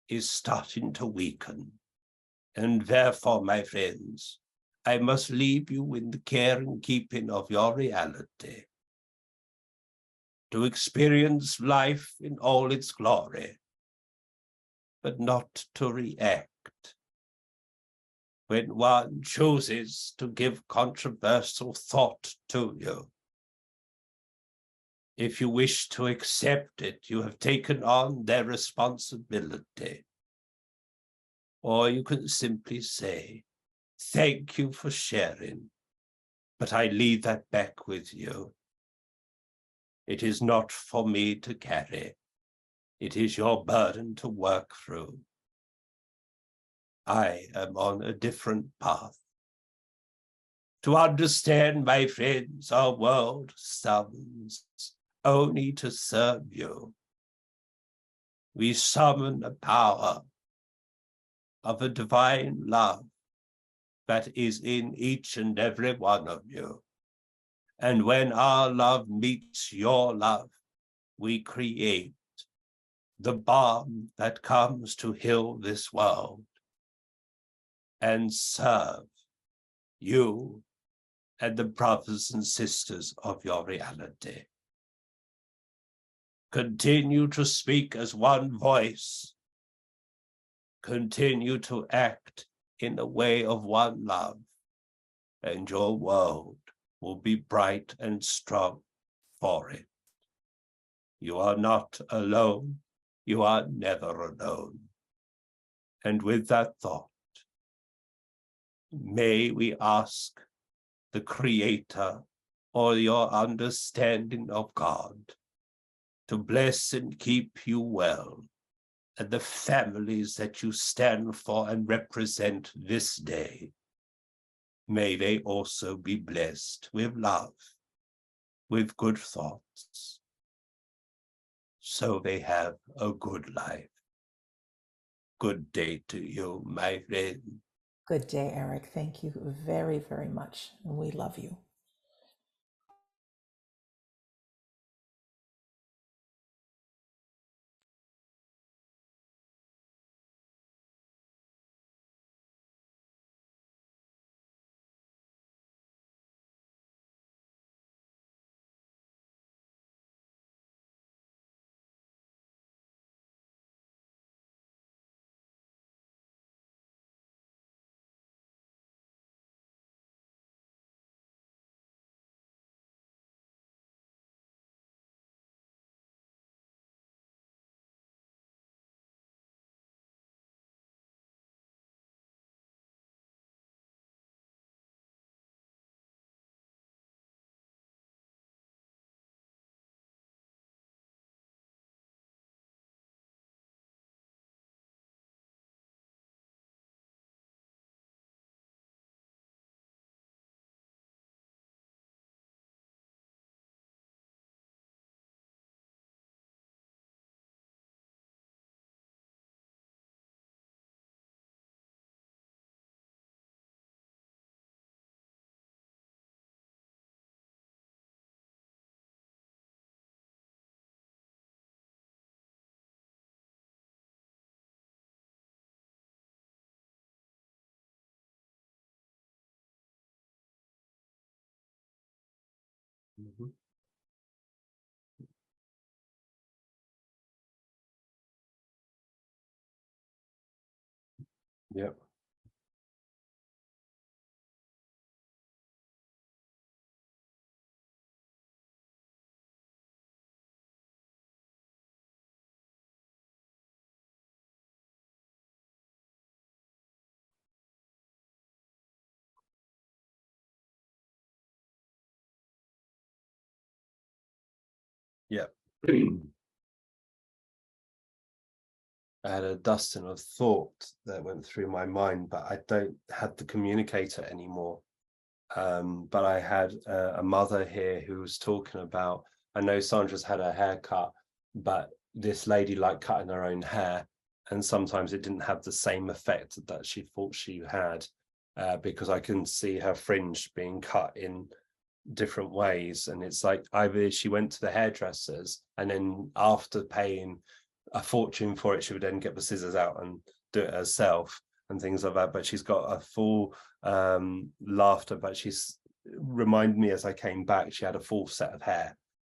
is starting to weaken. And therefore, my friends, I must leave you in the care and keeping of your reality, to experience life in all its glory, but not to react. When one chooses to give controversial thought to you, if you wish to accept it, you have taken on their responsibility. Or you can simply say, thank you for sharing, but I leave that back with you. It is not for me to carry. It is your burden to work through. I am on a different path. To understand, my friends, our world summons only to serve you. We summon the power of a divine love that is in each and every one of you. And when our love meets your love, we create the balm that comes to heal this world and serve you and the brothers and sisters of your reality. Continue to speak as one voice. Continue to act in the way of one love, and your world will be bright and strong for it. You are not alone. You are never alone. And with that thought, may we ask the Creator or your understanding of God to bless and keep you well, and the families that you stand for and represent this day. May they also be blessed with love, with good thoughts, so they have a good life. Good day to you, my friend. Good day, Eric. Thank you very, very much. And we love you. Mhm. Yep. Yep. I had a dusting of thought that went through my mind, but I don't have the communicator anymore. But I had a mother here who was talking about, I know Sandra's had her hair cut, but this lady liked cutting her own hair. And sometimes it didn't have the same effect that she thought she had, because I can see her fringe being cut in different ways. And it's like either she went to the hairdressers and then after paying a fortune for it, she would then get the scissors out and do it herself and things like that. But she's got a full laughter, but she's reminded me as I came back, she had a full set of hair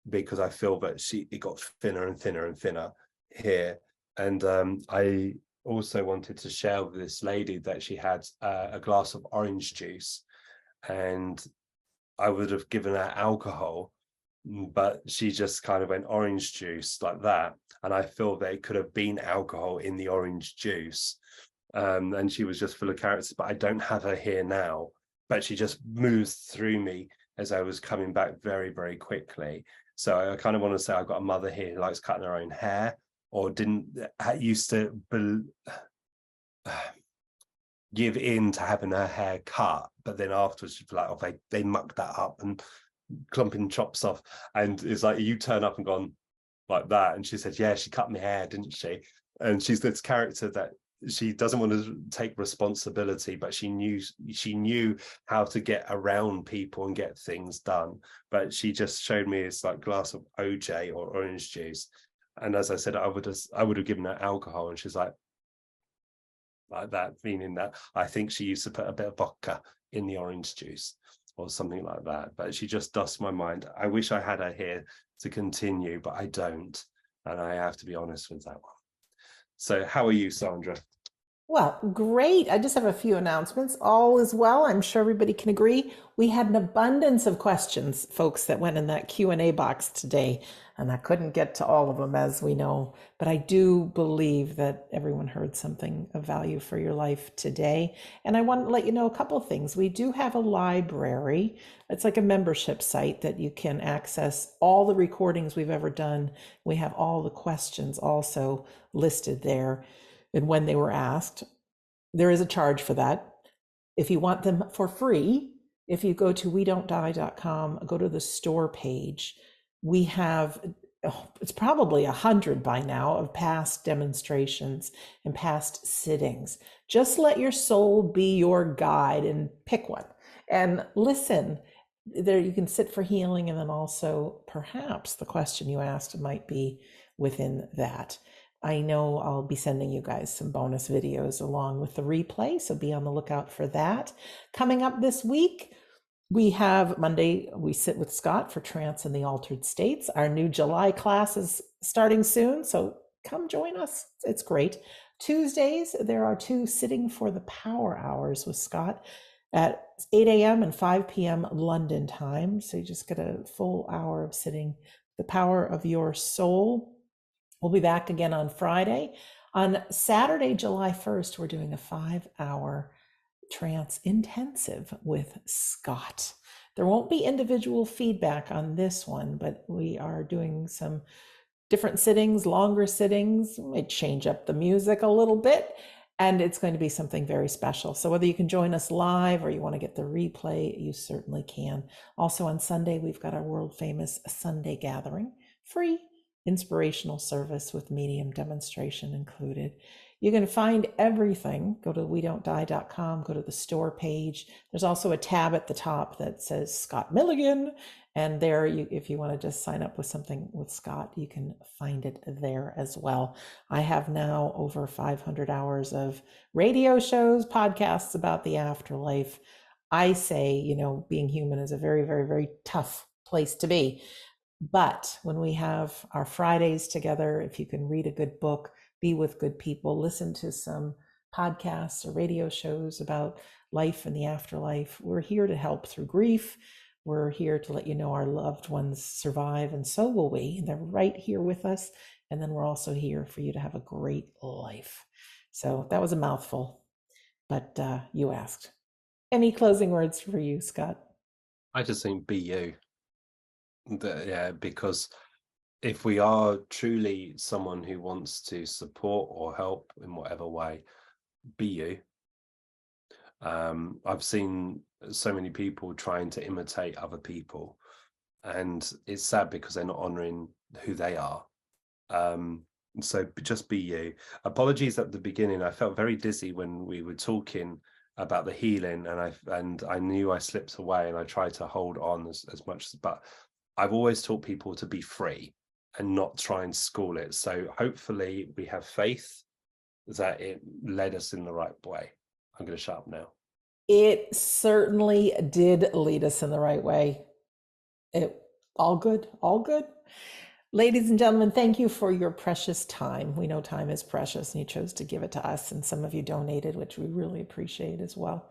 because I feel that it got thinner and thinner and thinner here. And I also wanted to share with this lady that she had a glass of orange juice, and I would have given her alcohol, but she just kind of went orange juice like that. And I feel that it could have been alcohol in the orange juice. And she was just full of characters, but I don't have her here now. But she just moves through me as I was coming back very, very quickly. So I kind of want to say I've got a mother here who likes cutting her own hair, or didn't used to give in to having her hair cut, but then afterwards she'd be like, oh, they mucked that up and clumping chops off. And it's like, you turn up and gone like that. And she said, yeah, she cut my hair, didn't she? And she's this character that she doesn't want to take responsibility, but she knew how to get around people and get things done. But she just showed me this like glass of OJ or orange juice. And as I said, I would have given her alcohol, and she's like that, meaning that I think she used to put a bit of vodka in the orange juice or something like that. But she just dusts my mind. I wish I had her here to continue, but I don't. And I have to be honest with that one. So how are you, Sandra? Well, great. I just have a few announcements. All is well. I'm sure everybody can agree. We had an abundance of questions, folks, that went in that Q&A box today, and I couldn't get to all of them, as we know, but I do believe that everyone heard something of value for your life today. And I want to let you know a couple of things. We do have a library. It's like a membership site that you can access all the recordings we've ever done. We have all the questions also listed there and when they were asked. There is a charge for that. If you want them for free, if you go to we-don't-die.com, go to the store page, we have, it's probably 100 by now of past demonstrations and past sittings. Just let your soul be your guide and pick one and listen. There you can sit for healing, and then also perhaps the question you asked might be within that. I know I'll be sending you guys some bonus videos along with the replay, so be on the lookout for that. Coming up this week, we have Monday, we sit with Scott for Trance in the Altered States. Our new July class is starting soon, so come join us. It's great. Tuesdays, there are 2 sitting for the power hours with Scott at 8 a.m. and 5 p.m. London time. So you just get a full hour of sitting, the power of your soul. We'll be back again on Friday. On Saturday, July 1st, we're doing a 5-hour trance intensive with Scott. There won't be individual feedback on this one, but we are doing some different sittings, longer sittings. We might change up the music a little bit, and it's going to be something very special. So whether you can join us live or you want to get the replay, you certainly can. Also on Sunday, we've got our world famous Sunday gathering, free inspirational service with medium demonstration included. You can find everything. Go to we-don't-die.com, go to the store page. There's also a tab at the top that says Scott Milligan. And there, if you want to just sign up with something with Scott, you can find it there as well. I have now over 500 hours of radio shows, podcasts about the afterlife. I say, being human is a very, very, very tough place to be. But when we have our Fridays together, if you can read a good book, be with good people, listen to some podcasts or radio shows about life and the afterlife, we're here to help through grief. We're here to let you know our loved ones survive, and so will we. And they're right here with us. And then we're also here for you to have a great life. So that was a mouthful, but you asked. Any closing words for you, Scott? I just think be you. Yeah, because if we are truly someone who wants to support or help in whatever way, be you. I've seen so many people trying to imitate other people, and it's sad because they're not honoring who they are. So just be you. Apologies at the beginning. I felt very dizzy when we were talking about the healing, and I knew I slipped away, and I tried to hold on as much as, but I've always taught people to be free and not try and school it. So hopefully we have faith that it led us in the right way. I'm going to shut up now. It certainly did lead us in the right way. All good, all good. Ladies and gentlemen, thank you for your precious time. We know time is precious, and you chose to give it to us, and some of you donated, which we really appreciate as well.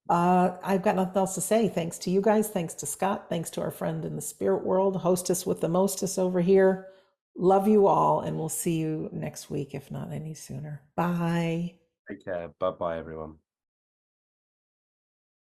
I've got nothing else to say. Thanks to you guys. Thanks to Scott. Thanks to our friend in the spirit world, hostess with the mostest over here. Love you all, and we'll see you next week, if not any sooner. Bye. Take care. Bye-bye, everyone.